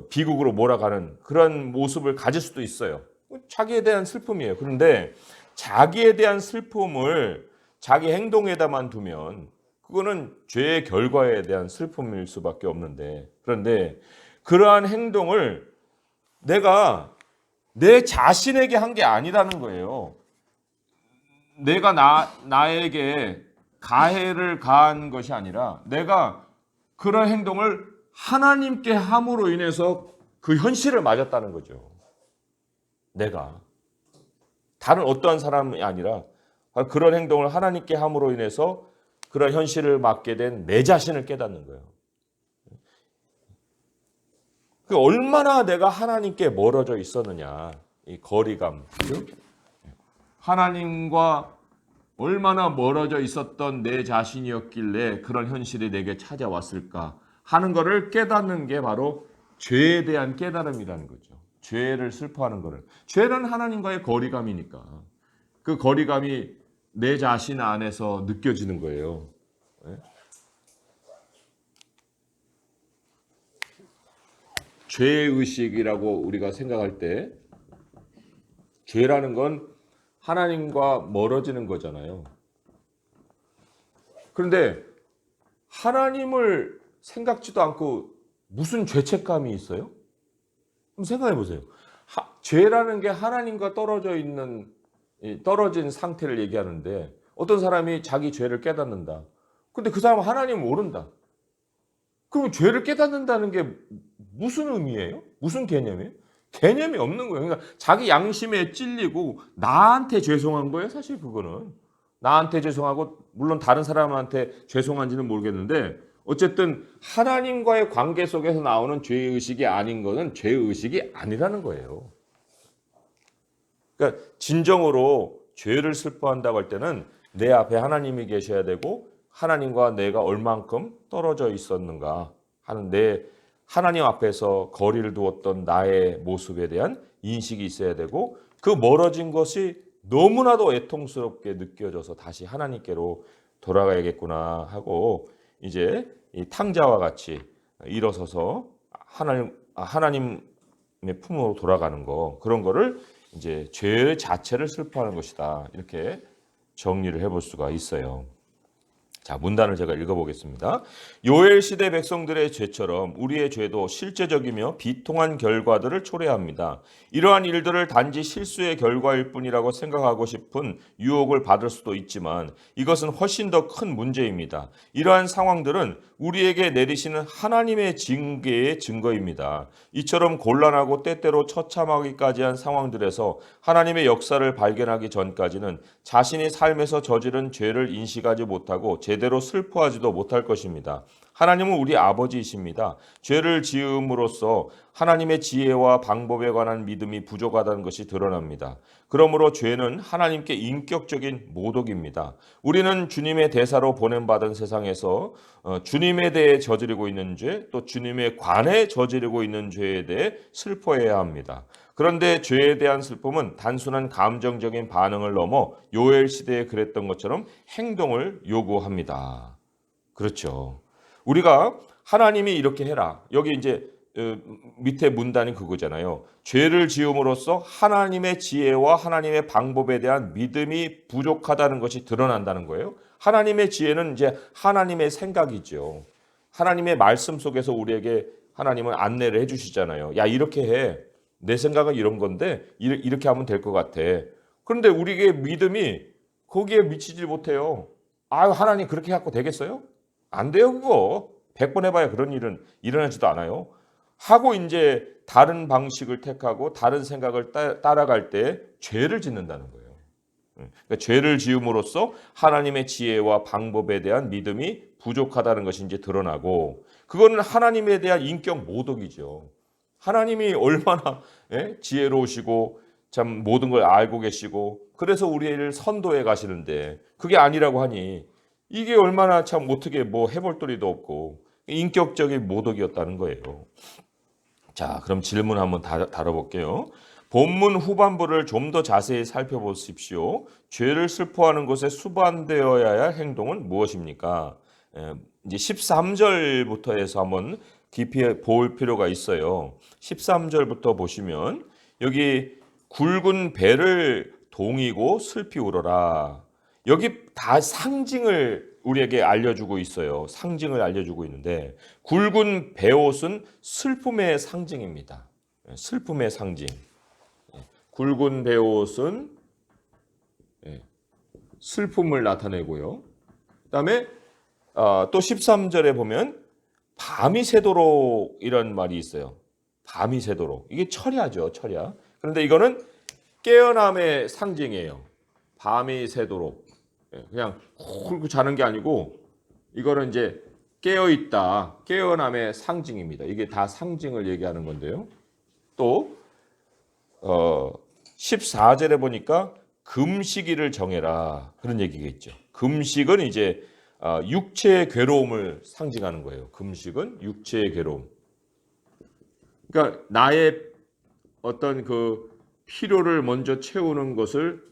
비극으로 몰아가는 그런 모습을 가질 수도 있어요. 자기에 대한 슬픔이에요. 그런데 자기에 대한 슬픔을 자기 행동에다만 두면 그거는 죄의 결과에 대한 슬픔일 수밖에 없는데, 그런데 그러한 행동을 내가 내 자신에게 한 게 아니라는 거예요. 내가 나에게 가해를 가한 것이 아니라 내가 그런 행동을 하나님께 함으로 인해서 그 현실을 맞았다는 거죠. 내가 다른 어떠한 사람이 아니라 그런 행동을 하나님께 함으로 인해서 그런 현실을 맞게 된 내 자신을 깨닫는 거예요. 그 얼마나 내가 하나님께 멀어져 있었느냐, 이 거리감. 하나님과 얼마나 멀어져 있었던 내 자신이었길래 그런 현실이 내게 찾아왔을까 하는 것을 깨닫는 게 바로 죄에 대한 깨달음이라는 거죠. 죄를 슬퍼하는 거를. 죄는 하나님과의 거리감이니까 그 거리감이 내 자신 안에서 느껴지는 거예요. 죄의식이라고 우리가 생각할 때 죄라는 건 하나님과 멀어지는 거잖아요. 그런데 하나님을 생각지도 않고 무슨 죄책감이 있어요? 한번 생각해 보세요. 죄라는 게 하나님과 떨어진 상태를 얘기하는데 어떤 사람이 자기 죄를 깨닫는다. 근데 그 사람은 하나님을 모른다. 그럼 죄를 깨닫는다는 게 무슨 의미예요? 무슨 개념이에요? 개념이 없는 거예요. 그러니까 자기 양심에 찔리고 나한테 죄송한 거예요. 사실 그거는. 나한테 죄송하고 물론 다른 사람한테 죄송한지는 모르겠는데 어쨌든 하나님과의 관계 속에서 나오는 죄의식이 아닌 것은 죄의식이 아니라는 거예요. 그러니까 진정으로 죄를 슬퍼한다고 할 때는 내 앞에 하나님이 계셔야 되고 하나님과 내가 얼만큼 떨어져 있었는가 하는 내 하나님 앞에서 거리를 두었던 나의 모습에 대한 인식이 있어야 되고 그 멀어진 것이 너무나도 애통스럽게 느껴져서 다시 하나님께로 돌아가야겠구나 하고 이제 이 탕자와 같이 일어서서 하나님의 품으로 돌아가는 거 그런 거를 이제 죄 자체를 슬퍼하는 것이다 이렇게 정리를 해볼 수가 있어요. 자, 문단을 제가 읽어보겠습니다. 요엘 시대 백성들의 죄처럼 우리의 죄도 실제적이며 비통한 결과들을 초래합니다. 이러한 일들을 단지 실수의 결과일 뿐이라고 생각하고 싶은 유혹을 받을 수도 있지만 이것은 훨씬 더 큰 문제입니다. 이러한 상황들은 우리에게 내리시는 하나님의 징계의 증거입니다. 이처럼 곤란하고 때때로 처참하기까지 한 상황들에서 하나님의 역사를 발견하기 전까지는 자신이 삶에서 저지른 죄를 인식하지 못하고 제대로 슬퍼하지도 못할 것입니다. 하나님은 우리 아버지이십니다. 죄를 지음으로써 하나님의 지혜와 방법에 관한 믿음이 부족하다는 것이 드러납니다. 그러므로 죄는 하나님께 인격적인 모독입니다. 우리는 주님의 대사로 보냄받은 세상에서 주님에 대해 저지르고 있는 죄, 또 주님에 관해 저지르고 있는 죄에 대해 슬퍼해야 합니다. 그런데 죄에 대한 슬픔은 단순한 감정적인 반응을 넘어 요엘 시대에 그랬던 것처럼 행동을 요구합니다. 그렇죠. 우리가 하나님이 이렇게 해라. 여기 이제 밑에 문단이 그거잖아요. 죄를 지음으로써 하나님의 지혜와 하나님의 방법에 대한 믿음이 부족하다는 것이 드러난다는 거예요. 하나님의 지혜는 이제 하나님의 생각이죠. 하나님의 말씀 속에서 우리에게 하나님은 안내를 해주시잖아요. 야, 이렇게 해. 내 생각은 이런 건데 이렇게 하면 될 것 같아. 그런데 우리의 믿음이 거기에 미치지 못해요. 아유, 하나님 그렇게 갖고 되겠어요? 안 돼요, 그거. 100번 해봐야 그런 일은 일어나지도 않아요. 하고 이제 다른 방식을 택하고 다른 생각을 따라갈 때 죄를 짓는다는 거예요. 그러니까 죄를 지음으로써 하나님의 지혜와 방법에 대한 믿음이 부족하다는 것이 이제 드러나고 그거는 하나님에 대한 인격 모독이죠. 하나님이 얼마나 지혜로우시고 참 모든 걸 알고 계시고 그래서 우리를 선도해 가시는데 그게 아니라고 하니 이게 얼마나 참 어떻게 뭐 해볼 도리도 없고 인격적인 모독이었다는 거예요. 자, 그럼 질문 한번 다뤄볼게요. 본문 후반부를 좀 더 자세히 살펴보십시오. 죄를 슬퍼하는 것에 수반되어야 할 행동은 무엇입니까? 이제 13절부터 해서 한번 깊이 볼 필요가 있어요. 13절부터 보시면 여기 굵은 배를 동이고 슬피 울어라. 여기 다 상징을 우리에게 알려주고 있어요. 상징을 알려주고 있는데 굵은 베옷은 슬픔의 상징입니다. 슬픔의 상징. 굵은 베옷은 슬픔을 나타내고요. 그다음에 또 13절에 보면 밤이 새도록 이런 말이 있어요. 밤이 새도록. 이게 철야죠, 철야. 그런데 이거는 깨어남의 상징이에요. 밤이 새도록. 그냥 훌고 자는 게 아니고 이거는 이제 깨어 있다, 깨어남의 상징입니다. 이게 다 상징을 얘기하는 건데요. 또 14절에 보니까 금식일을 정해라 그런 얘기가 있죠. 금식은 이제 육체의 괴로움을 상징하는 거예요. 금식은 육체의 괴로움. 그러니까 나의 어떤 그 필요를 먼저 채우는 것을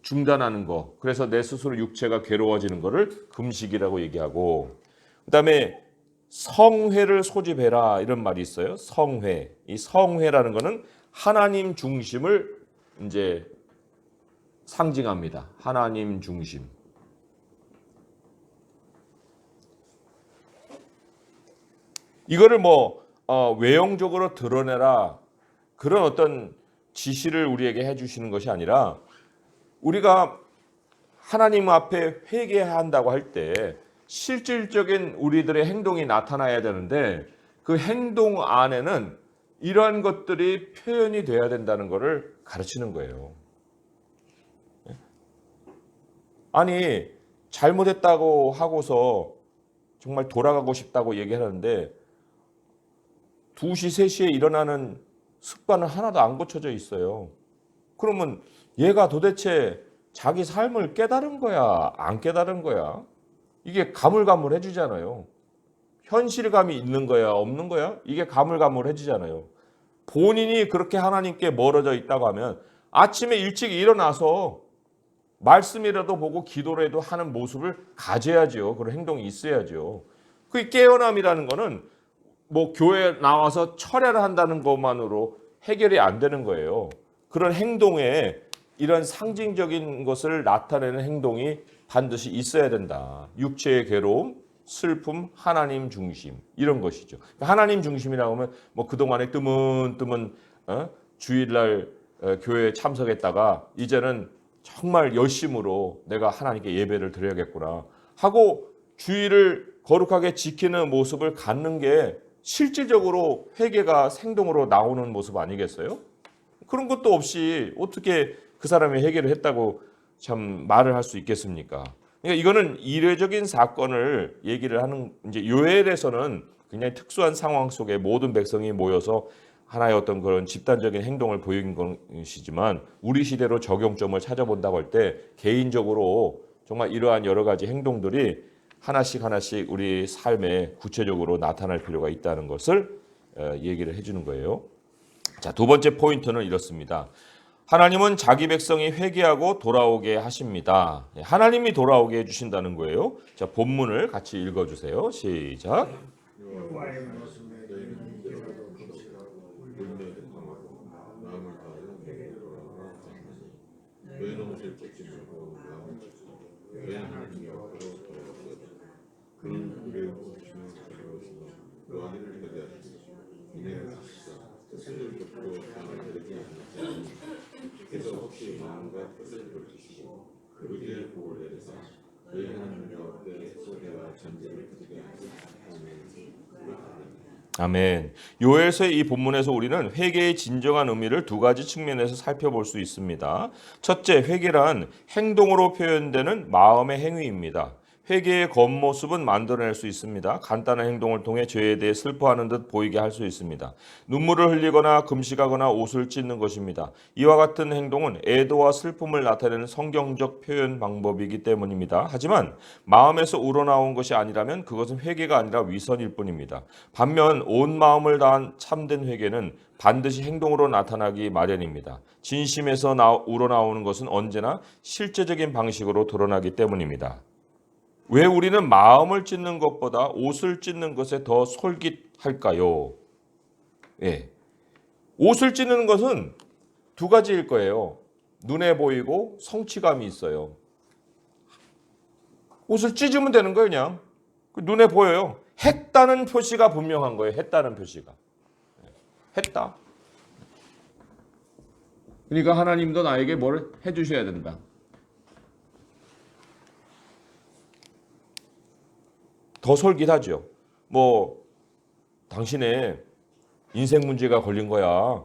중단하는 거. 그래서 내 스스로 육체가 괴로워지는 것을 금식이라고 얘기하고, 그다음에 성회를 소집해라 이런 말이 있어요. 성회. 이 성회라는 거는 하나님 중심을 이제 상징합니다. 하나님 중심. 이거를 외형적으로 드러내라 그런 어떤 지시를 우리에게 해주시는 것이 아니라, 우리가 하나님 앞에 회개해야 한다고 할 때 실질적인 우리들의 행동이 나타나야 되는데, 그 행동 안에는 이러한 것들이 표현이 돼야 된다는 것을 가르치는 거예요. 아니, 잘못했다고 하고서 정말 돌아가고 싶다고 얘기하는데 2시, 3시에 일어나는 습관은 하나도 안 고쳐져 있어요. 그러면 얘가 도대체 자기 삶을 깨달은 거야, 안 깨달은 거야? 이게 가물가물해지잖아요. 현실감이 있는 거야, 없는 거야? 이게 가물가물해지잖아요. 본인이 그렇게 하나님께 멀어져 있다고 하면 아침에 일찍 일어나서 말씀이라도 보고 기도라도 하는 모습을 가져야죠. 그런 행동이 있어야죠. 그 깨어남이라는 거는 교회에 나와서 철야를 한다는 것만으로 해결이 안 되는 거예요. 그런 행동에 이런 상징적인 것을 나타내는 행동이 반드시 있어야 된다. 육체의 괴로움, 슬픔, 하나님 중심 이런 것이죠. 하나님 중심이라고 하면 그동안에 뜨문뜨문 주일날 교회에 참석했다가 이제는 정말 열심으로 내가 하나님께 예배를 드려야겠구나 하고 주일을 거룩하게 지키는 모습을 갖는 게 실질적으로 회개가 생동으로 나오는 모습 아니겠어요? 그런 것도 없이 어떻게 그 사람이 회개를 했다고 참 말을 할 수 있겠습니까? 그러니까 이거는 이례적인 사건을 얘기를 하는, 이제 요엘에서는 굉장히 특수한 상황 속에 모든 백성이 모여서 하나의 어떤 그런 집단적인 행동을 보인 것이지만, 우리 시대로 적용점을 찾아본다고 할 때 개인적으로 정말 이러한 여러 가지 행동들이 하나씩 우리 삶에 구체적으로 나타날 필요가 있다는 것을 얘기를 해주는 거예요. 자, 두 번째 포인트는 이렇습니다. 하나님은 자기 백성이 회개하고 돌아오게 하십니다. 하나님이 돌아오게 해주신다는 거예요. 자, 본문을 같이 읽어주세요. 시작. 아멘. 요엘서의 이 본문에서 우리는 회개의 진정한 의미를 두 가지 측면에서 살펴볼 수 있습니다. 첫째, 회개란 행동으로 표현되는 마음의 행위입니다. 회개의 겉모습은 만들어낼 수 있습니다. 간단한 행동을 통해 죄에 대해 슬퍼하는 듯 보이게 할 수 있습니다. 눈물을 흘리거나 금식하거나 옷을 찢는 것입니다. 이와 같은 행동은 애도와 슬픔을 나타내는 성경적 표현 방법이기 때문입니다. 하지만 마음에서 우러나온 것이 아니라면 그것은 회개가 아니라 위선일 뿐입니다. 반면 온 마음을 다한 참된 회개는 반드시 행동으로 나타나기 마련입니다. 진심에서 우러나오는 것은 언제나 실제적인 방식으로 드러나기 때문입니다. 왜 우리는 마음을 찢는 것보다 옷을 찢는 것에 더 솔깃할까요? 예. 옷을 찢는 것은 두 가지일 거예요. 눈에 보이고 성취감이 있어요. 옷을 찢으면 되는 거예요, 그냥. 눈에 보여요. 했다는 표시가 분명한 거예요. 했다는 표시가. 했다. 그러니까 하나님도 나에게 뭘 해주셔야 된다. 더 솔깃하죠. 당신의 인생 문제가 걸린 거야.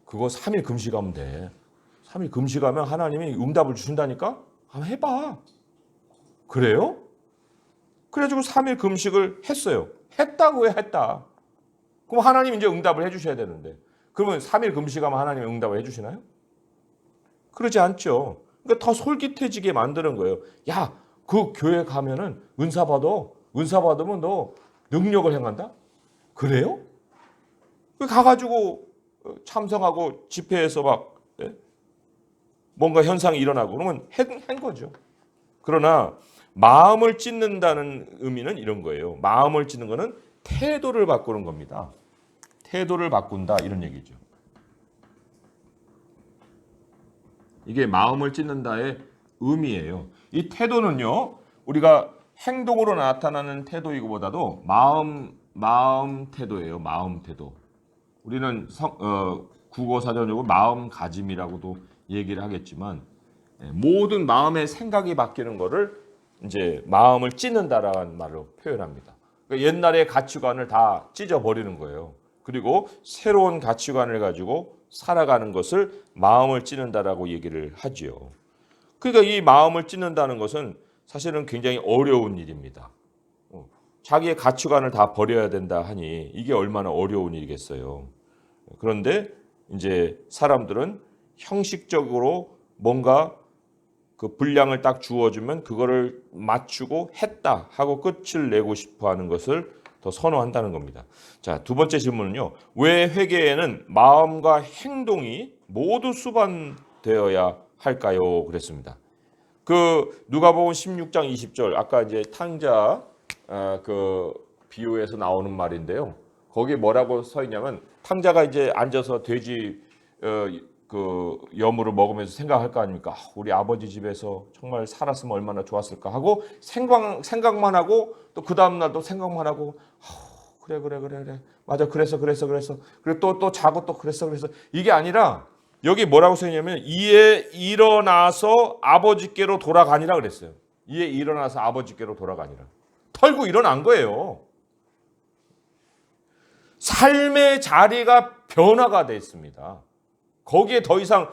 그거 3일 금식하면 돼. 3일 금식하면 하나님이 응답을 주신다니까? 한번 해봐. 그래요? 그래가지고 3일 금식을 했어요. 했다고 해, 했다. 그럼 하나님 이제 응답을 해주셔야 되는데, 그러면 3일 금식하면 하나님 응답을 해주시나요? 그러지 않죠. 그러니까 더 솔깃해지게 만드는 거예요. 야, 그 교회 가면은 은사 받아. 은사 받으면 너 능력을 행한다? 그래요? 가가지고 참석하고 집회에서 막 뭔가 현상이 일어나고 그러면 한 거죠. 그러나 마음을 찢는다는 의미는 이런 거예요. 마음을 찢는 거는 태도를 바꾸는 겁니다. 태도를 바꾼다 이런 얘기죠. 이게 마음을 찢는다의 의미예요. 이 태도는요, 우리가 행동으로 나타나는 태도이고보다도 마음 태도예요. 마음 태도. 우리는 국어 사전적으로 마음가짐이라고도 얘기를 하겠지만, 모든 마음의 생각이 바뀌는 거를 이제 마음을 찢는다라는 말로 표현합니다. 그러니까 옛날의 가치관을 다 찢어버리는 거예요. 그리고 새로운 가치관을 가지고 살아가는 것을 마음을 찢는다라고 얘기를 하지요. 그러니까 이 마음을 찢는다는 것은 사실은 굉장히 어려운 일입니다. 자기의 가치관을 다 버려야 된다 하니 이게 얼마나 어려운 일이겠어요. 그런데 이제 사람들은 형식적으로 뭔가 그 분량을 딱 주어주면 그거를 맞추고 했다 하고 끝을 내고 싶어 하는 것을 더 선호한다는 겁니다. 자, 두 번째 질문은요. 왜 회개에는 마음과 행동이 모두 수반되어야 할까요? 그랬습니다. 그 누가복음 16장 20절 아까 이제 탕자 그 비유에서 나오는 말인데요. 거기에 뭐라고 써 있냐면 탕자가 이제 앉아서 돼지 그 여물을 먹으면서 생각할 거 아닙니까? 우리 아버지 집에서 정말 살았으면 얼마나 좋았을까 하고 생각만 하고 또 그 다음 날도 생각만 하고 그래 맞아 그래서 그래 또 자고 또 그래서 이게 아니라 여기 뭐라고 써있냐면 이에 일어나서 아버지께로 돌아가니라 그랬어요. 이에 일어나서 아버지께로 돌아가니라. 털고 일어난 거예요. 삶의 자리가 변화가 됐습니다. 거기에 더 이상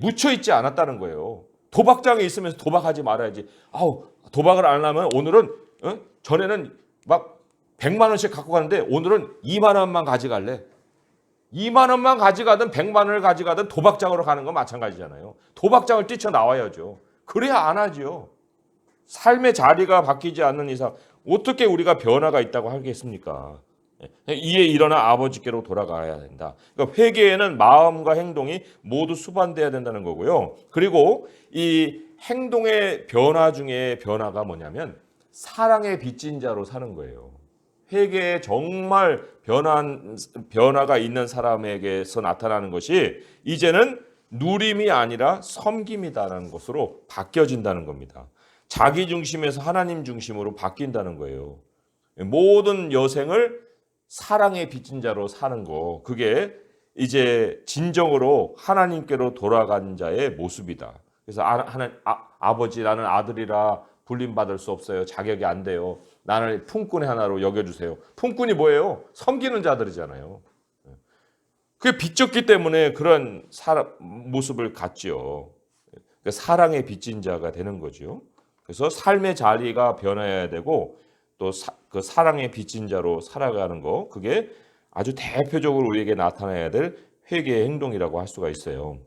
묻혀 있지 않았다는 거예요. 도박장에 있으면서 도박하지 말아야지. 도박을 안 하면 오늘은 전에는 막 100만 원씩 갖고 가는데 오늘은 2만 원만 가져갈래. 2만 원만 가져가든 100만 원을 가져가든 도박장으로 가는 건 마찬가지잖아요. 도박장을 뛰쳐나와야죠. 그래야 안 하죠. 삶의 자리가 바뀌지 않는 이상 어떻게 우리가 변화가 있다고 하겠습니까? 이에 일어나 아버지께로 돌아가야 된다. 그러니까 회개에는 마음과 행동이 모두 수반돼야 된다는 거고요. 그리고 이 행동의 변화 중에 변화가 뭐냐면 사랑의 빚진 자로 사는 거예요. 회개에 정말 변화가 있는 사람에게서 나타나는 것이 이제는 누림이 아니라 섬김이다라는 것으로 바뀌어진다는 겁니다. 자기 중심에서 하나님 중심으로 바뀐다는 거예요. 모든 여생을 사랑의 빚진 자로 사는 거, 그게 이제 진정으로 하나님께로 돌아간 자의 모습이다. 그래서 아버지 나는 아들이라 불림받을 수 없어요. 자격이 안 돼요. 나를 품꾼의 하나로 여겨주세요. 품꾼이 뭐예요? 섬기는 자들이잖아요. 그게 빚졌기 때문에 그런 모습을 갖지요. 사랑의 빚진 자가 되는 거죠. 그래서 삶의 자리가 변해야 되고 또 그 사랑의 빚진 자로 살아가는 거, 그게 아주 대표적으로 우리에게 나타나야 될 회개의 행동이라고 할 수가 있어요.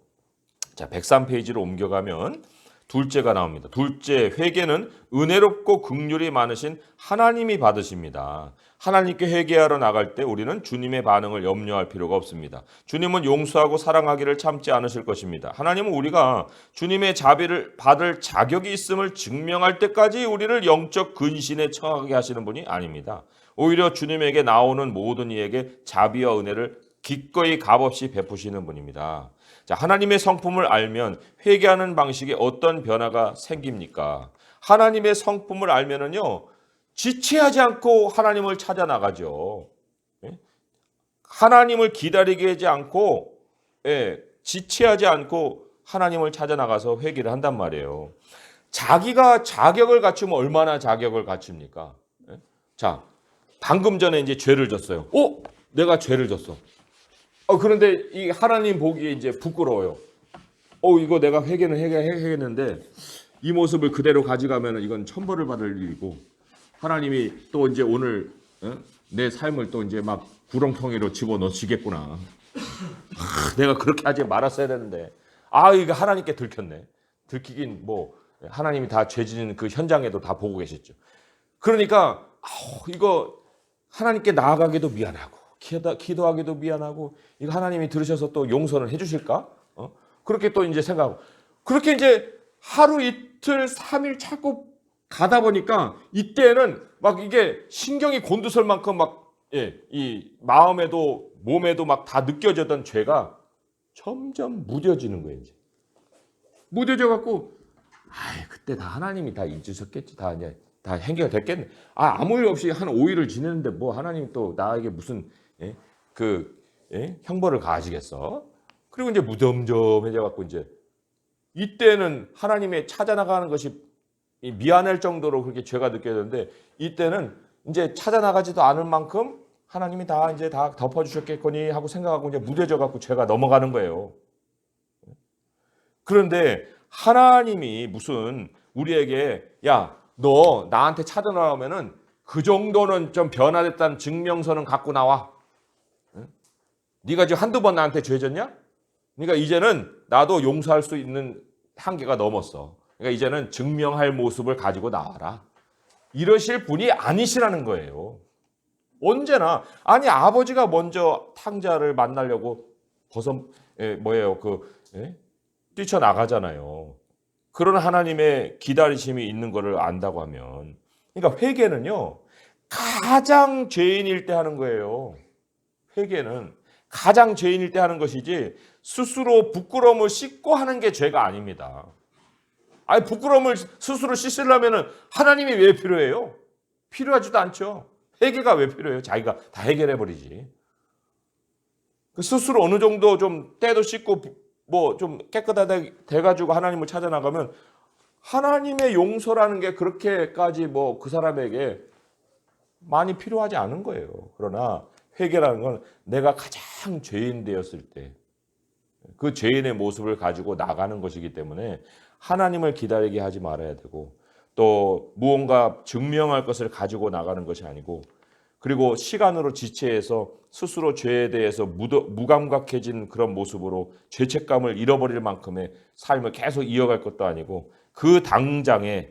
자, 103페이지로 옮겨가면 둘째가 나옵니다. 둘째, 회개는 은혜롭고 긍휼이 많으신 하나님이 받으십니다. 하나님께 회개하러 나갈 때 우리는 주님의 반응을 염려할 필요가 없습니다. 주님은 용서하고 사랑하기를 참지 않으실 것입니다. 하나님은 우리가 주님의 자비를 받을 자격이 있음을 증명할 때까지 우리를 영적 근신에 처하게 하시는 분이 아닙니다. 오히려 주님에게 나오는 모든 이에게 자비와 은혜를 기꺼이 값없이 베푸시는 분입니다. 자, 하나님의 성품을 알면 회개하는 방식에 어떤 변화가 생깁니까? 하나님의 성품을 알면은요, 지체하지 않고 하나님을 찾아 나가죠. 하나님을 기다리게 하지 않고, 지체하지 않고 하나님을 찾아 나가서 회개를 한단 말이에요. 자기가 자격을 갖추면 얼마나 자격을 갖춥니까? 자, 방금 전에 이제 죄를 졌어요. 내가 죄를 졌어. 그런데 이 하나님 보기에 이제 부끄러워요. 이거 내가 회개는 해야겠는데, 이 모습을 그대로 가져가면 이건 천벌을 받을 일이고 하나님이 또 이제 오늘 내 삶을 또 이제 막 구렁텅이로 집어넣으시겠구나. 내가 그렇게 하지 말았어야 되는데 이거 하나님께 들켰네. 들키긴 뭐 하나님이 다 죄 짓는 그 현장에도 다 보고 계셨죠. 그러니까 이거 하나님께 나아가기도 미안하고 기도하기도 미안하고 이거 하나님이 들으셔서 또 용서는 해주실까? 그렇게 또 이제 생각하고 그렇게 이제 하루 이틀 3일 자꾸 가다 보니까 이때는 막 이게 신경이 곤두설 만큼 막 이 마음에도 몸에도 막 다 느껴졌던 죄가 점점 무뎌지는 거예요. 이제 무뎌져 갖고 그때 다 하나님이 다 잊으셨겠지. 다 이제 다 해결됐겠네. 아무 일 없이 한 5일을 지냈는데 뭐 하나님이 또 나에게 무슨 형벌을 가하시겠어? 그리고 이제 무덤덤해져 갖고 이제 이때는 하나님의 찾아나가는 것이 미안할 정도로 그렇게 죄가 느껴졌는데 이때는 이제 찾아나가지도 않을 만큼 하나님이 다 이제 다 덮어주셨겠거니 하고 생각하고 이제 무뎌져 갖고 죄가 넘어가는 거예요. 그런데 하나님이 무슨 우리에게 너 나한테 찾아나오면은 그 정도는 좀 변화됐다는 증명서는 갖고 나와. 네가 지금 한두 번 나한테 죄졌냐? 그러니까 이제는 나도 용서할 수 있는 한계가 넘었어. 그러니까 이제는 증명할 모습을 가지고 나와라. 이러실 분이 아니시라는 거예요. 언제나 아버지가 먼저 탕자를 만나려고 뛰쳐나가잖아요. 그런 하나님의 기다리심이 있는 것을 안다고 하면 그러니까 회개는요 가장 죄인일 때 하는 거예요. 회개는 가장 죄인일 때 하는 것이지 스스로 부끄러움을 씻고 하는 게 죄가 아닙니다. 부끄러움을 스스로 씻으려면 하나님이 왜 필요해요? 필요하지도 않죠. 회개가 왜 필요해요? 자기가 다 해결해버리지. 스스로 어느 정도 좀 때도 씻고 뭐 좀 깨끗하게 돼가지고 하나님을 찾아 나가면 하나님의 용서라는 게 그렇게까지 뭐 그 사람에게 많이 필요하지 않은 거예요. 그러나 회개라는 건 내가 가장 죄인 되었을 때 그 죄인의 모습을 가지고 나가는 것이기 때문에 하나님을 기다리게 하지 말아야 되고 또 무언가 증명할 것을 가지고 나가는 것이 아니고 그리고 시간으로 지체해서 스스로 죄에 대해서 무감각해진 그런 모습으로 죄책감을 잃어버릴 만큼의 삶을 계속 이어갈 것도 아니고 그 당장에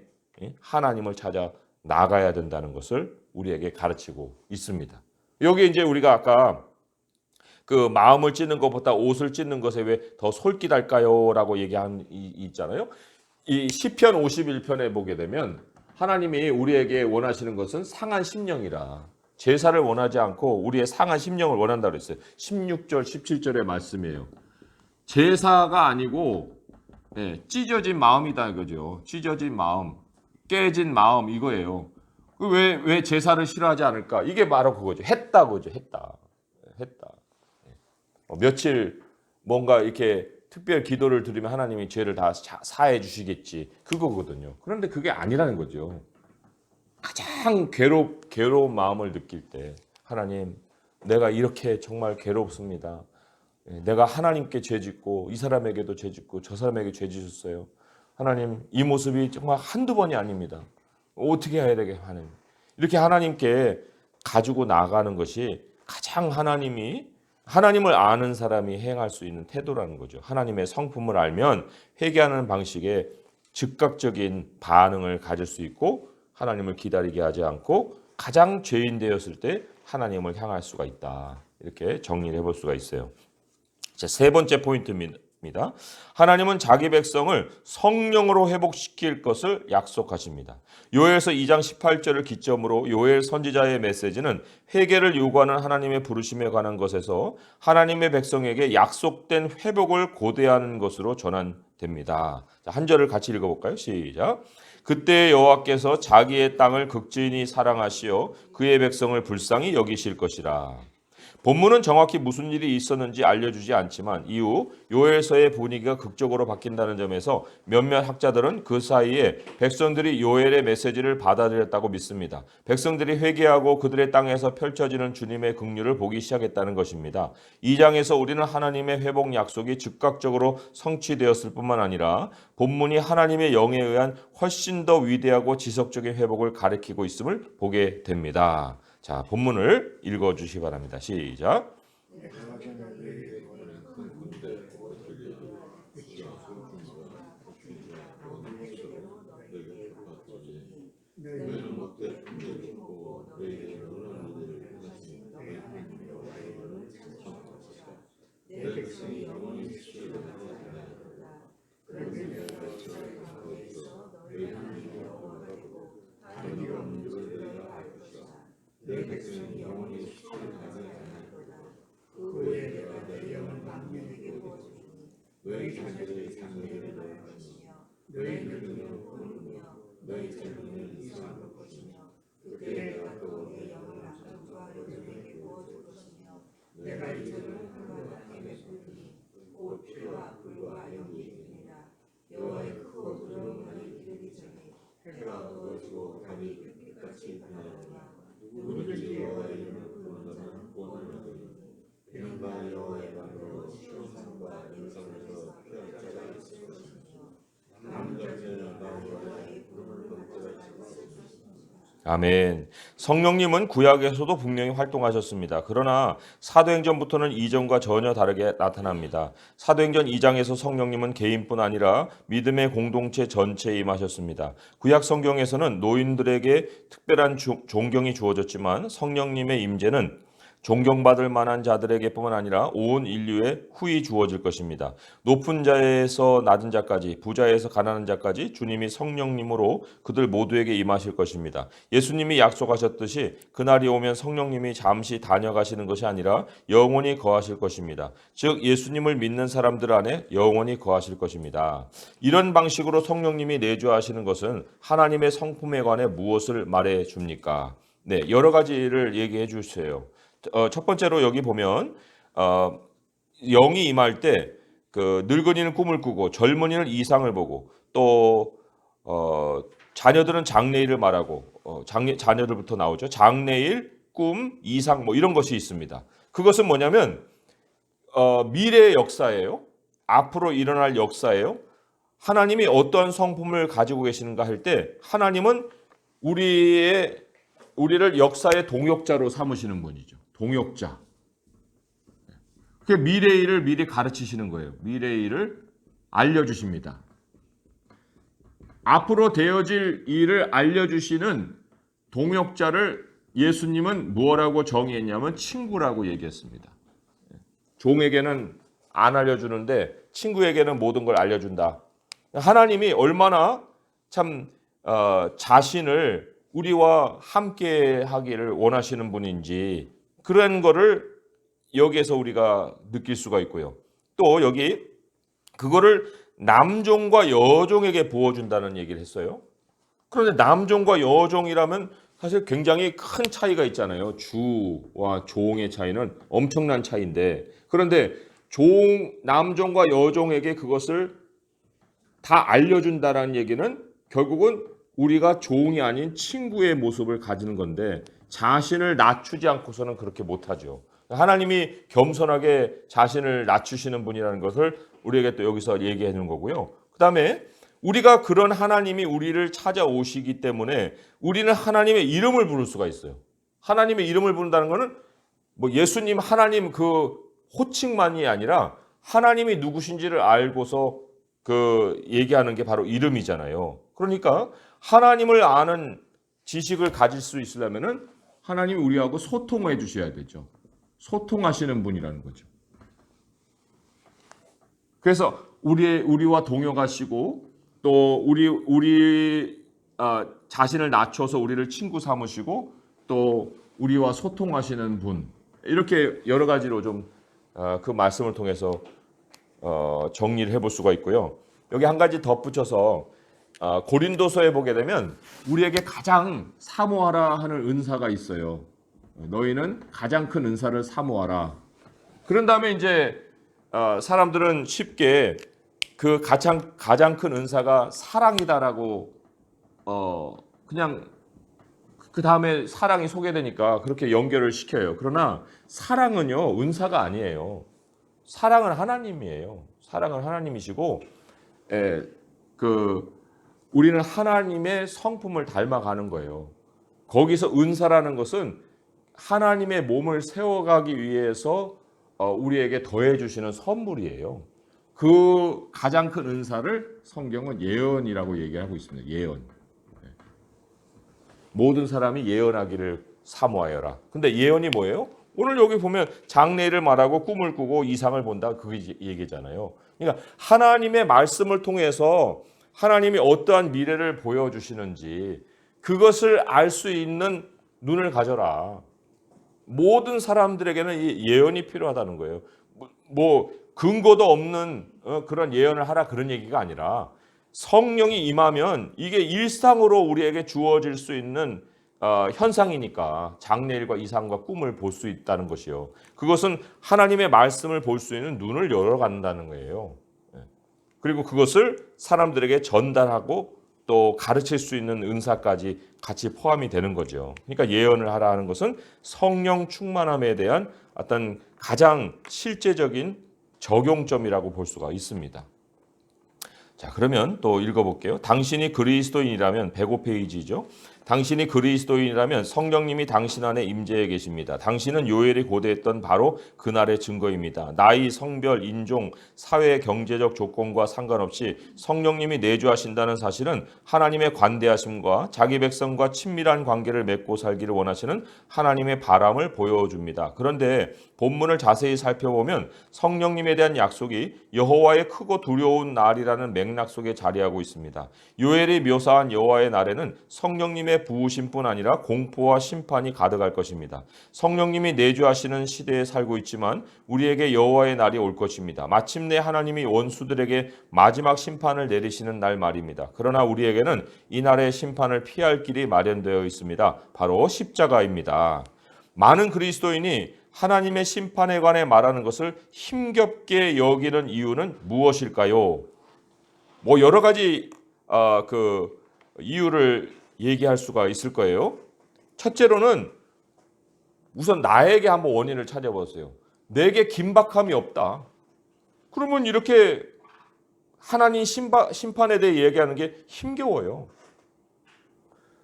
하나님을 찾아 나가야 된다는 것을 우리에게 가르치고 있습니다. 여기 이제 우리가 아까 그 마음을 찢는 것보다 옷을 찢는 것에 왜 더 솔깃할까요? 라고 얘기한 있잖아요. 이 시편 51편에 보게 되면 하나님이 우리에게 원하시는 것은 상한 심령이라 제사를 원하지 않고 우리의 상한 심령을 원한다고 했어요. 16절 17절의 말씀이에요. 제사가 아니고 찢어진 마음이다 이거죠. 찢어진 마음, 깨진 마음 이거예요. 왜 제사를 싫어하지 않을까? 이게 바로 그거죠. 했다고죠. 했다. 며칠 뭔가 이렇게 특별 기도를 드리면 하나님이 죄를 다 사해 주시겠지. 그거거든요. 그런데 그게 아니라는 거죠. 가장 괴로운 마음을 느낄 때 하나님 내가 이렇게 정말 괴롭습니다. 내가 하나님께 죄 짓고 이 사람에게도 죄 짓고 저 사람에게 죄 짓었어요. 하나님 이 모습이 정말 한두 번이 아닙니다. 어떻게 해야 되게 하나님. 이렇게 하나님께 가지고 나가는 것이 가장 하나님을 아는 사람이 행할 수 있는 태도라는 거죠. 하나님의 성품을 알면 회개하는 방식에 즉각적인 반응을 가질 수 있고 하나님을 기다리게 하지 않고 가장 죄인 되었을 때 하나님을 향할 수가 있다. 이렇게 정리를 해볼 수가 있어요. 자, 세 번째 포인트입니다. 하나님은 자기 백성을 성령으로 회복시킬 것을 약속하십니다. 요엘서 2장 18절을 기점으로 요엘 선지자의 메시지는 회개를 요구하는 하나님의 부르심에 관한 것에서 하나님의 백성에게 약속된 회복을 고대하는 것으로 전환됩니다. 자, 한 절을 같이 읽어볼까요? 시작. 그때 여호와께서 자기의 땅을 극진히 사랑하시어 그의 백성을 불쌍히 여기실 것이라. 본문은 정확히 무슨 일이 있었는지 알려주지 않지만 이후 요엘서의 분위기가 극적으로 바뀐다는 점에서 몇몇 학자들은 그 사이에 백성들이 요엘의 메시지를 받아들였다고 믿습니다. 백성들이 회개하고 그들의 땅에서 펼쳐지는 주님의 긍휼을 보기 시작했다는 것입니다. 이 장에서 우리는 하나님의 회복 약속이 즉각적으로 성취되었을 뿐만 아니라 본문이 하나님의 영에 의한 훨씬 더 위대하고 지속적인 회복을 가리키고 있음을 보게 됩니다. 자, 본문을 읽어주시기 바랍니다. 시작. 아멘. 성령님은 구약에서도 분명히 활동하셨습니다. 그러나 사도행전부터는 이전과 전혀 다르게 나타납니다. 사도행전 2장에서 성령님은 개인뿐 아니라 믿음의 공동체 전체에 임하셨습니다. 구약 성경에서는 노인들에게 특별한 존경이 주어졌지만 성령님의 임재는 존경받을 만한 자들에게뿐만 아니라 온 인류에 후히 주어질 것입니다. 높은 자에서 낮은 자까지, 부자에서 가난한 자까지 주님이 성령님으로 그들 모두에게 임하실 것입니다. 예수님이 약속하셨듯이 그날이 오면 성령님이 잠시 다녀가시는 것이 아니라 영원히 거하실 것입니다. 즉 예수님을 믿는 사람들 안에 영원히 거하실 것입니다. 이런 방식으로 성령님이 내주하시는 것은 하나님의 성품에 관해 무엇을 말해 줍니까? 네, 여러 가지를 얘기해 주세요. 첫 번째로 여기 보면 영이 임할 때 그 늙은이는 꿈을 꾸고 젊은이는 이상을 보고 또 자녀들은 장래일을 말하고 자녀들부터 나오죠. 장래일, 꿈, 이상 뭐 이런 것이 있습니다. 그것은 뭐냐면 미래의 역사예요. 앞으로 일어날 역사예요. 하나님이 어떤 성품을 가지고 계시는가 할 때 하나님은 우리를 역사의 동역자로 삼으시는 분이죠. 동역자. 그 미래의 일을 미리 가르치시는 거예요. 미래의 일을 알려주십니다. 앞으로 되어질 일을 알려주시는 동역자를 예수님은 무엇라고 정의했냐면 친구라고 얘기했습니다. 종에게는 안 알려주는데 친구에게는 모든 걸 알려준다. 하나님이 얼마나 참 자신을 우리와 함께 하기를 원하시는 분인지 그런 거를 여기에서 우리가 느낄 수가 있고요. 또 여기 그거를 남종과 여종에게 부어준다는 얘기를 했어요. 그런데 남종과 여종이라면 사실 굉장히 큰 차이가 있잖아요. 주와 종의 차이는 엄청난 차이인데 그런데 남종과 여종에게 그것을 다 알려준다라는 얘기는 결국은 우리가 종이 아닌 친구의 모습을 가지는 건데 자신을 낮추지 않고서는 그렇게 못하죠. 하나님이 겸손하게 자신을 낮추시는 분이라는 것을 우리에게 또 여기서 얘기해 주는 거고요. 그 다음에 우리가 그런 하나님이 우리를 찾아오시기 때문에 우리는 하나님의 이름을 부를 수가 있어요. 하나님의 이름을 부른다는 것은 뭐 예수님 하나님 그 호칭만이 아니라 하나님이 누구신지를 알고서 그 얘기하는 게 바로 이름이잖아요. 그러니까 하나님을 아는 지식을 가질 수 있으려면은 하나님이 우리하고 소통해 주셔야 되죠. 소통하시는 분이라는 거죠. 그래서 우리와 동역하시고 또 우리 자신을 낮춰서 우리를 친구 삼으시고 또 우리와 소통하시는 분 이렇게 여러 가지로 좀 그 말씀을 통해서 정리를 해볼 수가 있고요. 여기 한 가지 덧붙여서 고린도서에 보게 되면 우리에게 가장 사모하라 하는 은사가 있어요. 너희는 가장 큰 은사를 사모하라. 그런 다음에 이제 사람들은 쉽게 그 가장 큰 은사가 사랑이다라고 그냥 그 다음에 사랑이 소개되니까 그렇게 연결을 시켜요. 그러나 사랑은요 은사가 아니에요. 사랑은 하나님이에요. 사랑은 하나님이시고, 우리는 하나님의 성품을 닮아가는 거예요. 거기서 은사라는 것은 하나님의 몸을 세워가기 위해서 우리에게 더해 주시는 선물이에요. 그 가장 큰 은사를 성경은 예언이라고 얘기하고 있습니다. 예언. 모든 사람이 예언하기를 사모하여라. 근데 예언이 뭐예요? 오늘 여기 보면 장래를 말하고 꿈을 꾸고 이상을 본다, 그게 얘기잖아요. 그러니까 하나님의 말씀을 통해서 하나님이 어떠한 미래를 보여주시는지 그것을 알 수 있는 눈을 가져라. 모든 사람들에게는 이 예언이 필요하다는 거예요. 뭐 근거도 없는 그런 예언을 하라, 그런 얘기가 아니라 성령이 임하면 이게 일상으로 우리에게 주어질 수 있는 현상이니까 장래일과 이상과 꿈을 볼 수 있다는 것이요. 그것은 하나님의 말씀을 볼 수 있는 눈을 열어간다는 거예요. 그리고 그것을 사람들에게 전달하고 또 가르칠 수 있는 은사까지 같이 포함이 되는 거죠. 그러니까 예언을 하라 하는 것은 성령 충만함에 대한 어떤 가장 실제적인 적용점이라고 볼 수가 있습니다. 자, 그러면 또 읽어볼게요. 당신이 그리스도인이라면 105페이지죠. 당신이 그리스도인이라면 성령님이 당신 안에 임재해 계십니다. 당신은 요엘이 고대했던 바로 그날의 증거입니다. 나이, 성별, 인종, 사회, 경제적 조건과 상관없이 성령님이 내주하신다는 사실은 하나님의 관대하심과 자기 백성과 친밀한 관계를 맺고 살기를 원하시는 하나님의 바람을 보여줍니다. 그런데 본문을 자세히 살펴보면 성령님에 대한 약속이 여호와의 크고 두려운 날이라는 맥락 속에 자리하고 있습니다. 요엘이 묘사한 여호와의 날에는 성령님의 부으심뿐 아니라 공포와 심판이 가득할 것입니다. 성령님이 내주하시는 시대에 살고 있지만 우리에게 여호와의 날이 올 것입니다. 마침내 하나님이 원수들에게 마지막 심판을 내리시는 날 말입니다. 그러나 우리에게는 이 날의 심판을 피할 길이 마련되어 있습니다. 바로 십자가입니다. 많은 그리스도인이 하나님의 심판에 관해 말하는 것을 힘겹게 여기는 이유는 무엇일까요? 뭐 여러 가지 이유를 얘기할 수가 있을 거예요. 첫째로는 우선 나에게 한번 원인을 찾아보세요. 내게 긴박함이 없다. 그러면 이렇게 하나님 심판에 대해 얘기하는 게 힘겨워요.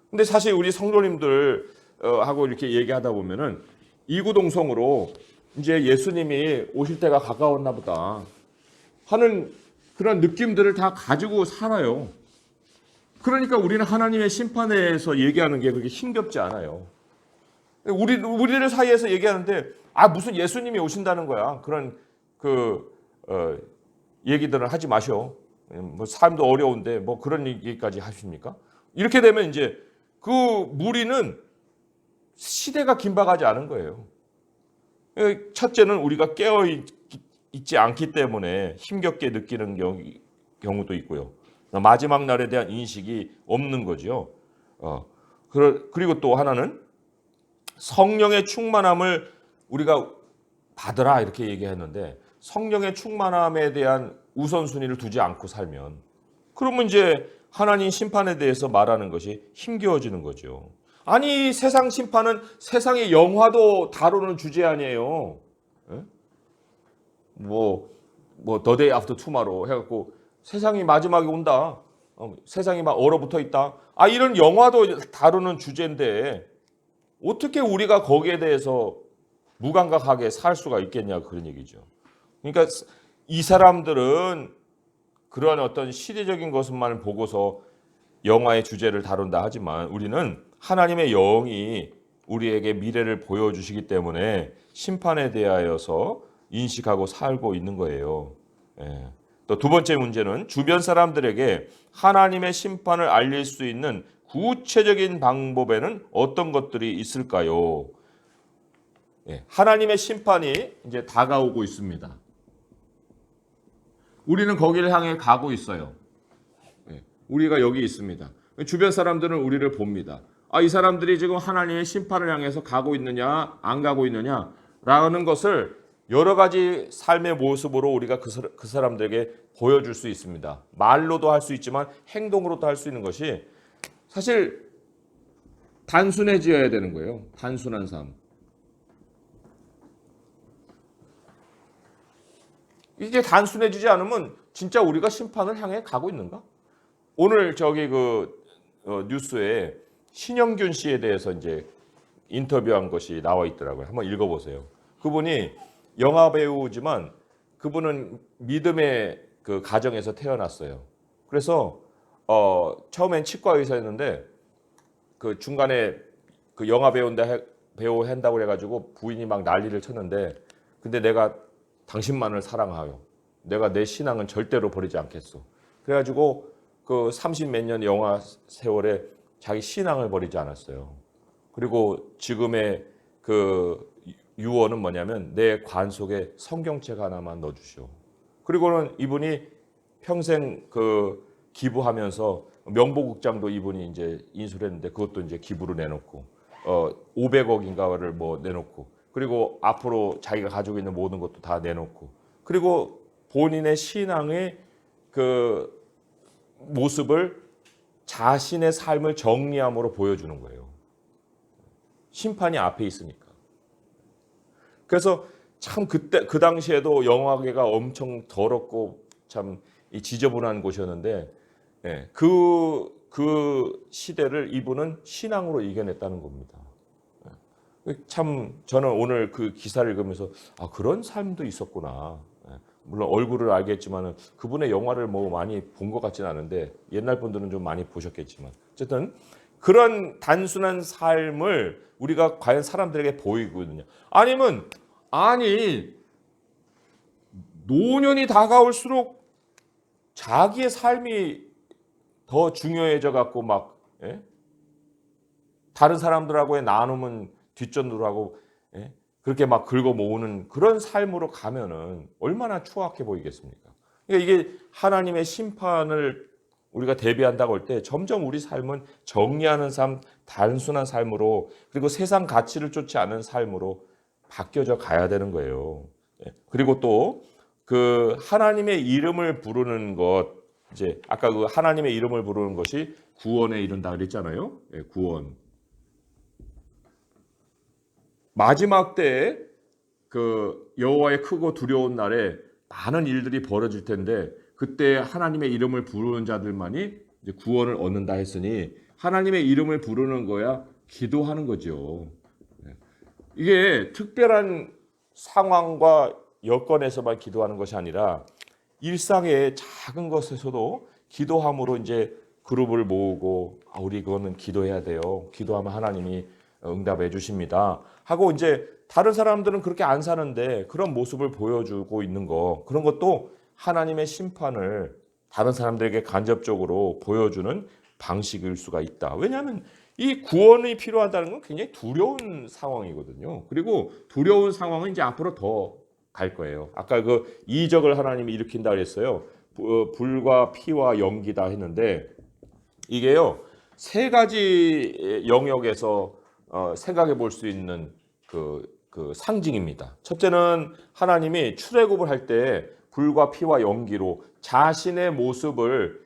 근데 사실 우리 성도님들 하고 이렇게 얘기하다 보면은 이구동성으로 이제 예수님이 오실 때가 가까웠나 보다 하는 그런 느낌들을 다 가지고 살아요. 그러니까 우리는 하나님의 심판에 대해서 얘기하는 게 그렇게 힘겹지 않아요. 우리들 사이에서 얘기하는데 무슨 예수님이 오신다는 거야. 그런 얘기들을 하지 마셔. 뭐 삶도 어려운데 뭐 그런 얘기까지 하십니까? 이렇게 되면 이제 그 무리는 시대가 긴박하지 않은 거예요. 첫째는 우리가 깨어 있지 않기 때문에 힘겹게 느끼는 경우도 있고요. 마지막 날에 대한 인식이 없는 거죠. 그리고 또 하나는 성령의 충만함을 우리가 받으라 이렇게 얘기했는데 성령의 충만함에 대한 우선순위를 두지 않고 살면 그러면 이제 하나님 심판에 대해서 말하는 것이 힘겨워지는 거죠. 아니 세상 심판은 세상의 영화도 다루는 주제 아니에요. 뭐 The Day After Tomorrow 해갖고 세상이 마지막에 온다. 세상이 막 얼어붙어 있다. 이런 영화도 다루는 주제인데 어떻게 우리가 거기에 대해서 무감각하게 살 수가 있겠냐 그런 얘기죠. 그러니까 이 사람들은 그런 어떤 시대적인 것만 보고서 영화의 주제를 다룬다 하지만 우리는 하나님의 영이 우리에게 미래를 보여주시기 때문에 심판에 대하여서 인식하고 살고 있는 거예요. 또 두 번째 문제는 주변 사람들에게 하나님의 심판을 알릴 수 있는 구체적인 방법에는 어떤 것들이 있을까요? 하나님의 심판이 이제 다가오고 있습니다. 우리는 거기를 향해 가고 있어요. 우리가 여기 있습니다. 주변 사람들은 우리를 봅니다. 이 사람들이 지금 하나님의 심판을 향해서 가고 있느냐, 안 가고 있느냐라는 것을 여러 가지 삶의 모습으로 우리가 그 사람들에게 보여줄 수 있습니다. 말로도 할 수 있지만 행동으로도 할 수 있는 것이 사실 단순해져야 되는 거예요. 단순한 삶. 이게 단순해지지 않으면 진짜 우리가 심판을 향해 가고 있는가? 오늘 저기 뉴스에 신영균 씨에 대해서 이제 인터뷰한 것이 나와 있더라고요. 한번 읽어보세요. 그분이 영화 배우지만 그분은 믿음의 그 가정에서 태어났어요. 그래서 처음엔 치과 의사였는데 그 중간에 그 영화 배우 한다고 그래가지고 부인이 막 난리를 쳤는데, 근데 내가 당신만을 사랑하여 내가 내 신앙은 절대로 버리지 않겠어. 그래가지고 그 30 몇 년 영화 세월에 자기 신앙을 버리지 않았어요. 그리고 지금의 그 유언은 뭐냐면 내 관 속에 성경책 하나만 넣어주시오. 그리고는 이분이 평생 그 기부하면서 명보국장도 이분이 이제 인수를 했는데 그것도 이제 기부로 내놓고 500억인가를 뭐 내놓고, 그리고 앞으로 자기가 가지고 있는 모든 것도 다 내놓고, 그리고 본인의 신앙의 그 모습을 자신의 삶을 정리함으로 보여주는 거예요. 심판이 앞에 있으니까. 그래서 참 그때 그 당시에도 영화계가 엄청 더럽고 참 지저분한 곳이었는데, 그 시대를 이분은 신앙으로 이겨냈다는 겁니다. 참 저는 오늘 그 기사를 읽으면서 그런 삶도 있었구나. 물론 얼굴을 알겠지만 그분의 영화를 뭐 많이 본 것 같지는 않은데 옛날 분들은 좀 많이 보셨겠지만 어쨌든 그런 단순한 삶을 우리가 과연 사람들에게 보이거든요. 아니면 노년이 다가올수록 자기의 삶이 더 중요해져 갖고 막 다른 사람들하고의 나눔은 뒷전으로 하고 그렇게 막 긁어 모으는 그런 삶으로 가면은 얼마나 추악해 보이겠습니까? 그러니까 이게 하나님의 심판을 우리가 대비한다고 할 때 점점 우리 삶은 정리하는 삶, 단순한 삶으로, 그리고 세상 가치를 쫓지 않은 삶으로 바뀌어져 가야 되는 거예요. 그리고 또 그 하나님의 이름을 부르는 것, 이제 아까 그 하나님의 이름을 부르는 것이 구원에 이른다 그랬잖아요. 구원. 마지막 때에 그 여호와의 크고 두려운 날에 많은 일들이 벌어질 텐데 그때 하나님의 이름을 부르는 자들만이 이제 구원을 얻는다 했으니 하나님의 이름을 부르는 거야 기도하는 거죠. 이게 특별한 상황과 여건에서만 기도하는 것이 아니라 일상의 작은 것에서도 기도함으로 이제 그룹을 모으고 우리 그거는 기도해야 돼요. 기도하면 하나님이 응답해 주십니다. 하고 이제 다른 사람들은 그렇게 안 사는데 그런 모습을 보여주고 있는 거, 그런 것도 하나님의 심판을 다른 사람들에게 간접적으로 보여주는 방식일 수가 있다. 왜냐하면 이 구원이 필요하다는 건 굉장히 두려운 상황이거든요. 그리고 두려운 상황은 이제 앞으로 더 갈 거예요. 아까 그 이적을 하나님이 일으킨다 그랬어요. 불과 피와 연기다 했는데 이게요 세 가지 영역에서 생각해 볼 수 있는 그 상징입니다. 첫째는 하나님이 출애굽을 할 때 불과 피와 연기로 자신의 모습을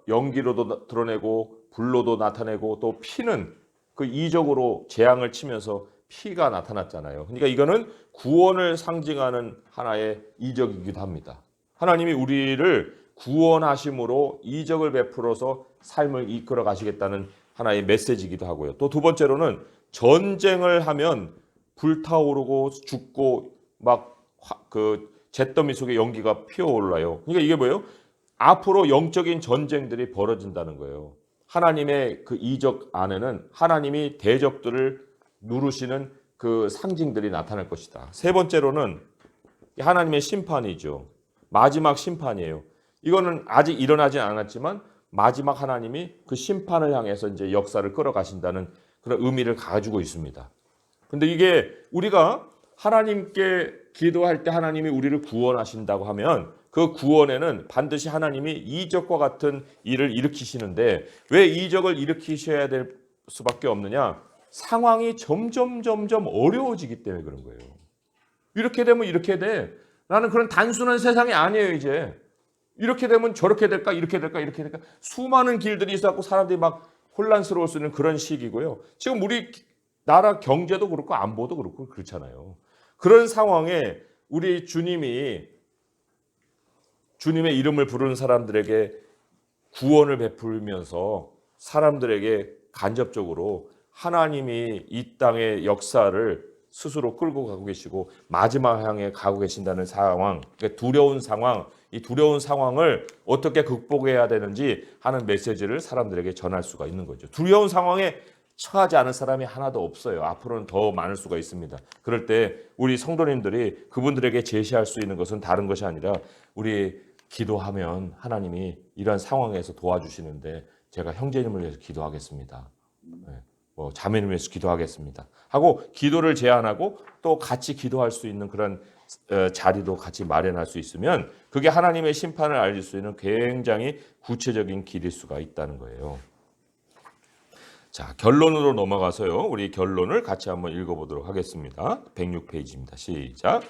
연기로도 드러내고 불로도 나타내고, 또 피는 그 이적으로 재앙을 치면서 피가 나타났잖아요. 그러니까 이거는 구원을 상징하는 하나의 이적이기도 합니다. 하나님이 우리를 구원하심으로 이적을 베풀어서 삶을 이끌어 가시겠다는 하나의 메시지이기도 하고요. 또 두 번째로는 전쟁을 하면 불타오르고 죽고 막 그 잿더미 속에 연기가 피어올라요. 그러니까 이게 뭐예요? 앞으로 영적인 전쟁들이 벌어진다는 거예요. 하나님의 그 이적 안에는 하나님이 대적들을 누르시는 그 상징들이 나타날 것이다. 세 번째로는 하나님의 심판이죠. 마지막 심판이에요. 이거는 아직 일어나지 않았지만 마지막 하나님이 그 심판을 향해서 이제 역사를 끌어가신다는 그런 의미를 가지고 있습니다. 근데 이게 우리가 하나님께 기도할 때 하나님이 우리를 구원하신다고 하면 그 구원에는 반드시 하나님이 이적과 같은 일을 일으키시는데 왜 이적을 일으키셔야 수밖에 없느냐? 상황이 점점 어려워지기 때문에 그런 거예요. 이렇게 되면 이렇게 돼. 라는 그런 단순한 세상이 아니에요, 이제. 이렇게 되면 저렇게 될까, 이렇게 될까, 이렇게 될까. 수많은 길들이 있어갖고 사람들이 막 혼란스러울 수 있는 그런 시기고요. 지금 우리 나라 경제도 그렇고 안보도 그렇고 그렇잖아요. 그런 상황에 우리 주님이 주님의 이름을 부르는 사람들에게 구원을 베풀면서 사람들에게 간접적으로 하나님이 이 땅의 역사를 스스로 끌고 가고 계시고 마지막 향해 가고 계신다는 상황, 그러니까 두려운 상황, 이 두려운 상황을 어떻게 극복해야 되는지 하는 메시지를 사람들에게 전할 수가 있는 거죠. 두려운 상황에 처하지 않은 사람이 하나도 없어요. 앞으로는 더 많을 수가 있습니다. 그럴 때 우리 성도님들이 그분들에게 제시할 수 있는 것은 다른 것이 아니라 우리 기도하면 하나님이 이런 상황에서 도와주시는데 제가 형제님을 위해서 기도하겠습니다. 자매님을 위해서 기도하겠습니다. 하고 기도를 제안하고 또 같이 기도할 수 있는 그런 자리도 같이 마련할 수 있으면 그게 하나님의 심판을 알릴 수 있는 굉장히 구체적인 길일 수가 있다는 거예요. 자, 결론으로 넘어가서요. 우리 결론을 같이 한번 읽어보도록 하겠습니다. 106페이지입니다. 시작.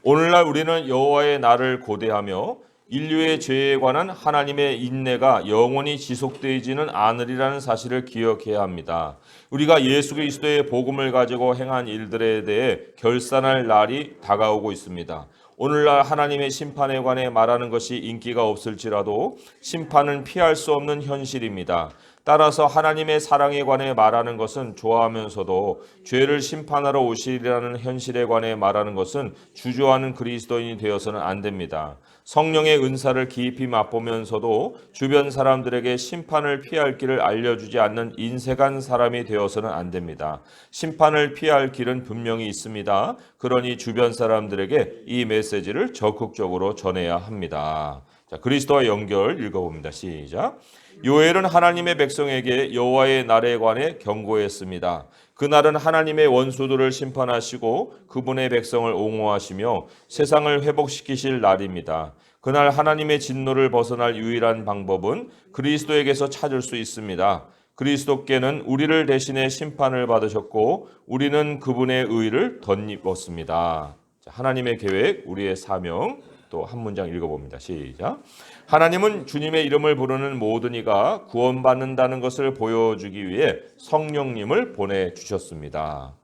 오늘날 우리는 여호와의 날을 고대하며 인류의 죄에 관한 하나님의 인내가 영원히 지속되지는 않으리라는 사실을 기억해야 합니다. 우리가 예수 그리스도의 복음을 가지고 행한 일들에 대해 결산할 날이 다가오고 있습니다. 오늘날 하나님의 심판에 관해 말하는 것이 인기가 없을지라도 심판은 피할 수 없는 현실입니다. 따라서 하나님의 사랑에 관해 말하는 것은 좋아하면서도 죄를 심판하러 오시리라는 현실에 관해 말하는 것은 주저하는 그리스도인이 되어서는 안 됩니다. 성령의 은사를 깊이 맛보면서도 주변 사람들에게 심판을 피할 길을 알려주지 않는 인색한 사람이 되어서는 안 됩니다. 심판을 피할 길은 분명히 있습니다. 그러니 주변 사람들에게 이 메시지를 적극적으로 전해야 합니다. 자, 그리스도와 연결 읽어봅니다. 시작. 요엘은 하나님의 백성에게 여호와의 날에 관해 경고했습니다. 그날은 하나님의 원수들을 심판하시고 그분의 백성을 옹호하시며 세상을 회복시키실 날입니다. 그날 하나님의 진노를 벗어날 유일한 방법은 그리스도에게서 찾을 수 있습니다. 그리스도께는 우리를 대신해 심판을 받으셨고 우리는 그분의 의를 덧입었습니다. 하나님의 계획, 우리의 사명, 또 한 문장 읽어봅니다. 시작. 하나님은 주님의 이름을 부르는 모든 이가 구원받는다는 것을 보여주기 위해 성령님을 보내주셨습니다.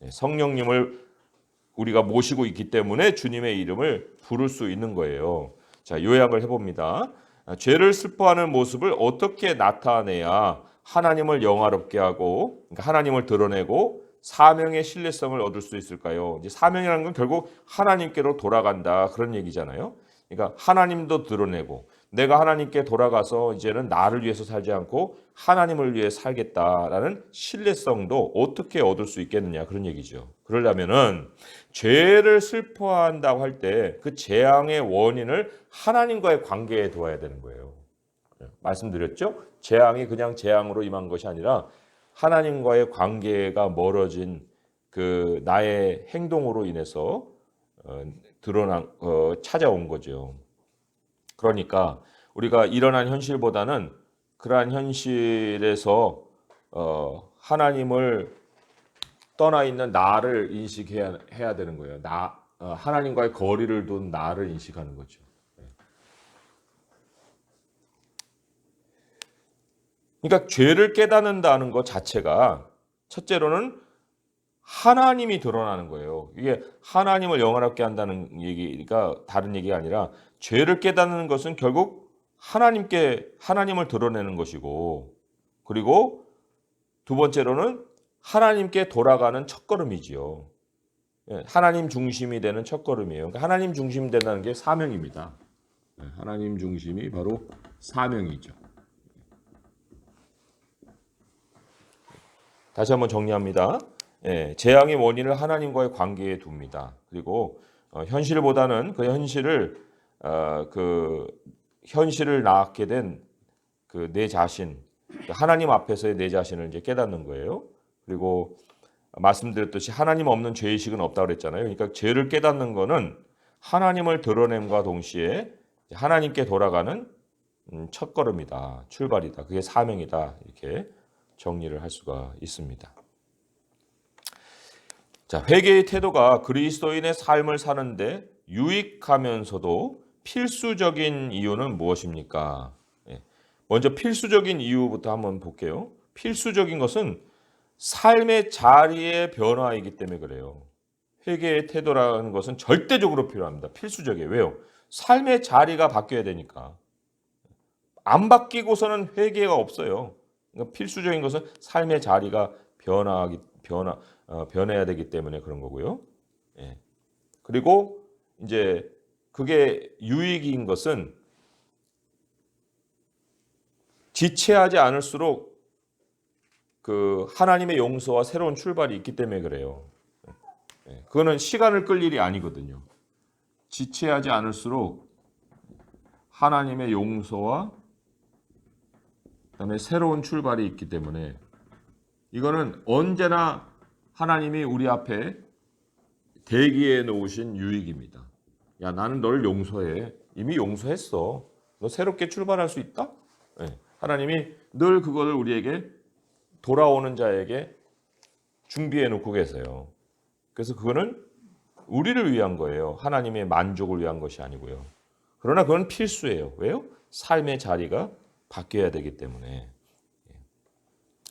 성령님을 우리가 모시고 있기 때문에 주님의 이름을 부를 수 있는 거예요. 자, 요약을 해봅니다. 죄를 슬퍼하는 모습을 어떻게 나타내야 하나님을 영화롭게 하고, 그러니까 하나님을 드러내고 사명의 신뢰성을 얻을 수 있을까요? 이제 사명이라는 건 결국 하나님께로 돌아간다 그런 얘기잖아요. 그러니까 하나님도 드러내고 내가 하나님께 돌아가서 이제는 나를 위해서 살지 않고 하나님을 위해 살겠다라는 신뢰성도 어떻게 얻을 수 있겠느냐 그런 얘기죠. 그러려면은 죄를 슬퍼한다고 할 때 그 재앙의 원인을 하나님과의 관계에 두어야 되는 거예요. 말씀드렸죠? 재앙이 그냥 재앙으로 임한 것이 아니라 하나님과의 관계가 멀어진 그 나의 행동으로 인해서 찾아온 거죠. 그러니까 우리가 일어난 현실보다는 그러한 현실에서 하나님을 떠나 있는 나를 인식해야 되는 거예요. 하나님과의 거리를 둔 나를 인식하는 거죠. 그러니까 죄를 깨닫는다는 것 자체가 첫째로는 하나님이 드러나는 거예요. 이게 하나님을 영원하게 한다는 얘기가 다른 얘기가 아니라 죄를 깨닫는 것은 결국 하나님을 드러내는 것이고, 그리고 두 번째로는 하나님께 돌아가는 첫걸음이지요. 하나님 중심이 되는 첫걸음이에요. 그러니까 하나님 중심이 된다는 게 사명입니다. 하나님 중심이 바로 사명이죠. 다시 한번 정리합니다. 재앙의 원인을 하나님과의 관계에 둡니다. 그리고 현실보다는 그 현실을 낳게 된 그 내 자신, 하나님 앞에서의 내 자신을 이제 깨닫는 거예요. 그리고 말씀드렸듯이 하나님 없는 죄의식은 없다고 그랬잖아요. 그러니까 죄를 깨닫는 거는 하나님을 드러냄과 동시에 하나님께 돌아가는 첫걸음이다, 출발이다, 그게 사명이다 이렇게 정리를 할 수가 있습니다. 자, 회개의 태도가 그리스도인의 삶을 사는데 유익하면서도 필수적인 이유는 무엇입니까? 예, 먼저 필수적인 이유부터 한번 볼게요. 필수적인 것은 삶의 자리의 변화이기 때문에 그래요. 회개의 태도라는 것은 절대적으로 필요합니다. 필수적이에요. 왜요? 삶의 자리가 바뀌어야 되니까. 안 바뀌고서는 회개가 없어요. 그러니까 필수적인 것은 삶의 자리가 변해야 되기 때문에 그런 거고요. 예. 그리고 이제 그게 유익인 것은 지체하지 않을수록 그 하나님의 용서와 새로운 출발이 있기 때문에 그래요. 예. 그거는 시간을 끌 일이 아니거든요. 지체하지 않을수록 하나님의 용서와 그다음에 새로운 출발이 있기 때문에 이거는 언제나 하나님이 우리 앞에 대기해 놓으신 유익입니다. 야, 나는 널 용서해. 이미 용서했어. 너 새롭게 출발할 수 있다? 네. 하나님이 늘 그거를 우리에게 돌아오는 자에게 준비해 놓고 계세요. 그래서 그거는 우리를 위한 거예요. 하나님의 만족을 위한 것이 아니고요. 그러나 그건 필수예요. 왜요? 삶의 자리가 바뀌어야 되기 때문에.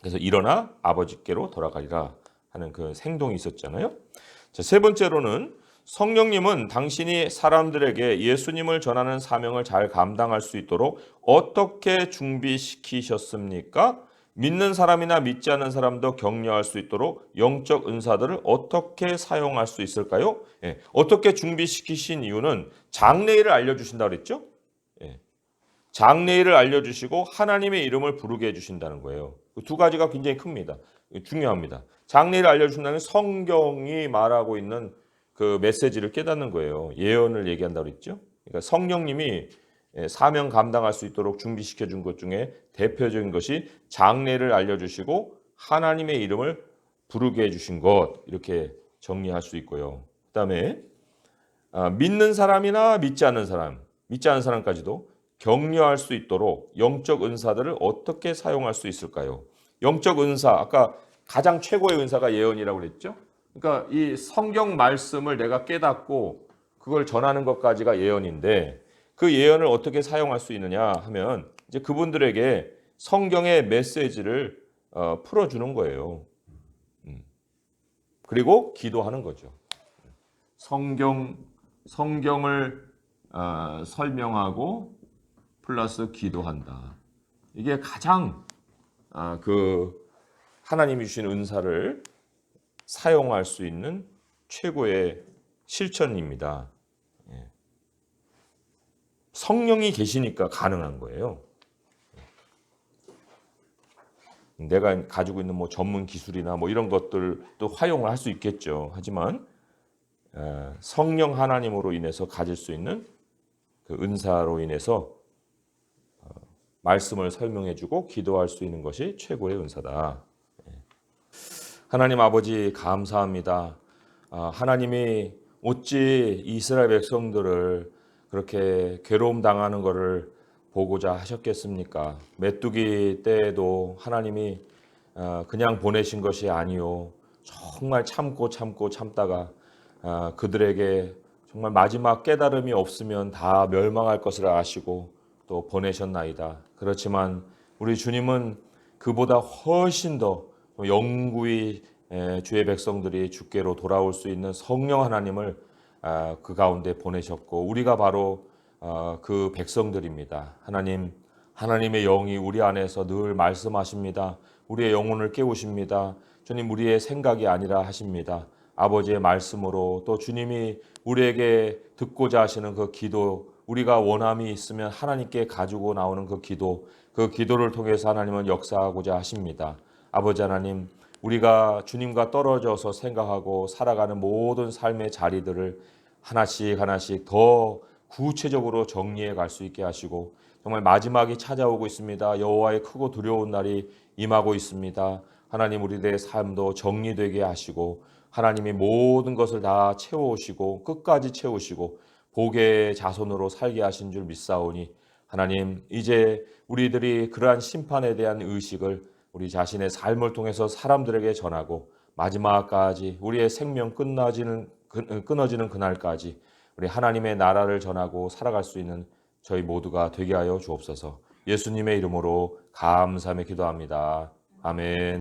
그래서 일어나 아버지께로 돌아가리라 하는 그 행동이 있었잖아요. 자, 세 번째로는 성령님은 당신이 사람들에게 예수님을 전하는 사명을 잘 감당할 수 있도록 어떻게 준비시키셨습니까? 믿는 사람이나 믿지 않는 사람도 격려할 수 있도록 영적 은사들을 어떻게 사용할 수 있을까요? 예, 어떻게 준비시키신 이유는 장래일을 알려주신다고 그랬죠? 예, 장래일을 알려주시고 하나님의 이름을 부르게 해주신다는 거예요. 그 두 가지가 굉장히 큽니다. 중요합니다. 장래일을 알려준다는 성경이 말하고 있는 그 메시지를 깨닫는 거예요. 예언을 얘기한다고 그랬죠. 그러니까 성령님이 사명 감당할 수 있도록 준비시켜 준 것 중에 대표적인 것이 장래를 알려주시고 하나님의 이름을 부르게 해주신 것, 이렇게 정리할 수 있고요. 그다음에 믿는 사람이나 믿지 않는 사람까지도 격려할 수 있도록 영적 은사들을 어떻게 사용할 수 있을까요? 영적 은사, 아까 가장 최고의 은사가 예언이라고 그랬죠? 그러니까 이 성경 말씀을 내가 깨닫고 그걸 전하는 것까지가 예언인데 그 예언을 어떻게 사용할 수 있느냐 하면 이제 그분들에게 성경의 메시지를 풀어주는 거예요. 그리고 기도하는 거죠. 성경을 설명하고 플러스 기도한다. 이게 가장 그 하나님이 주신 은사를 사용할 수 있는 최고의 실천입니다. 성령이 계시니까 가능한 거예요. 내가 가지고 있는 뭐 전문 기술이나 뭐 이런 것들도 활용을 할 수 있겠죠. 하지만 성령 하나님으로 인해서 가질 수 있는 그 은사로 인해서 말씀을 설명해주고 기도할 수 있는 것이 최고의 은사다. 하나님 아버지 감사합니다. 하나님이 어찌 이스라엘 백성들을 그렇게 괴로움 당하는 것을 보고자 하셨겠습니까? 메뚜기 때에도 하나님이 그냥 보내신 것이 아니요. 정말 참다가 그들에게 정말 마지막 깨달음이 없으면 다 멸망할 것을 아시고 또 보내셨나이다. 그렇지만 우리 주님은 그보다 훨씬 더 영구히 주의 백성들이 주께로 돌아올 수 있는 성령 하나님을 그 가운데 보내셨고 우리가 바로 그 백성들입니다. 하나님의 영이 우리 안에서 늘 말씀하십니다. 우리의 영혼을 깨우십니다. 주님 우리의 생각이 아니라 하십니다. 아버지의 말씀으로 또 주님이 우리에게 듣고자 하시는 그 기도 우리가 원함이 있으면 하나님께 가지고 나오는 그 기도를 통해서 하나님은 역사하고자 하십니다. 아버지 하나님 우리가 주님과 떨어져서 생각하고 살아가는 모든 삶의 자리들을 하나씩 더 구체적으로 정리해 갈 수 있게 하시고 정말 마지막이 찾아오고 있습니다. 여호와의 크고 두려운 날이 임하고 있습니다. 하나님 우리들의 삶도 정리되게 하시고 하나님이 모든 것을 다 채워오시고 끝까지 채우시고 복의 자손으로 살게 하신 줄 믿사오니 하나님 이제 우리들이 그러한 심판에 대한 의식을 우리 자신의 삶을 통해서 사람들에게 전하고 마지막까지 우리의 생명 끊어지는 그날까지 우리 하나님의 나라를 전하고 살아갈 수 있는 저희 모두가 되게 하여 주옵소서. 예수님의 이름으로 감사하며 기도합니다. 아멘.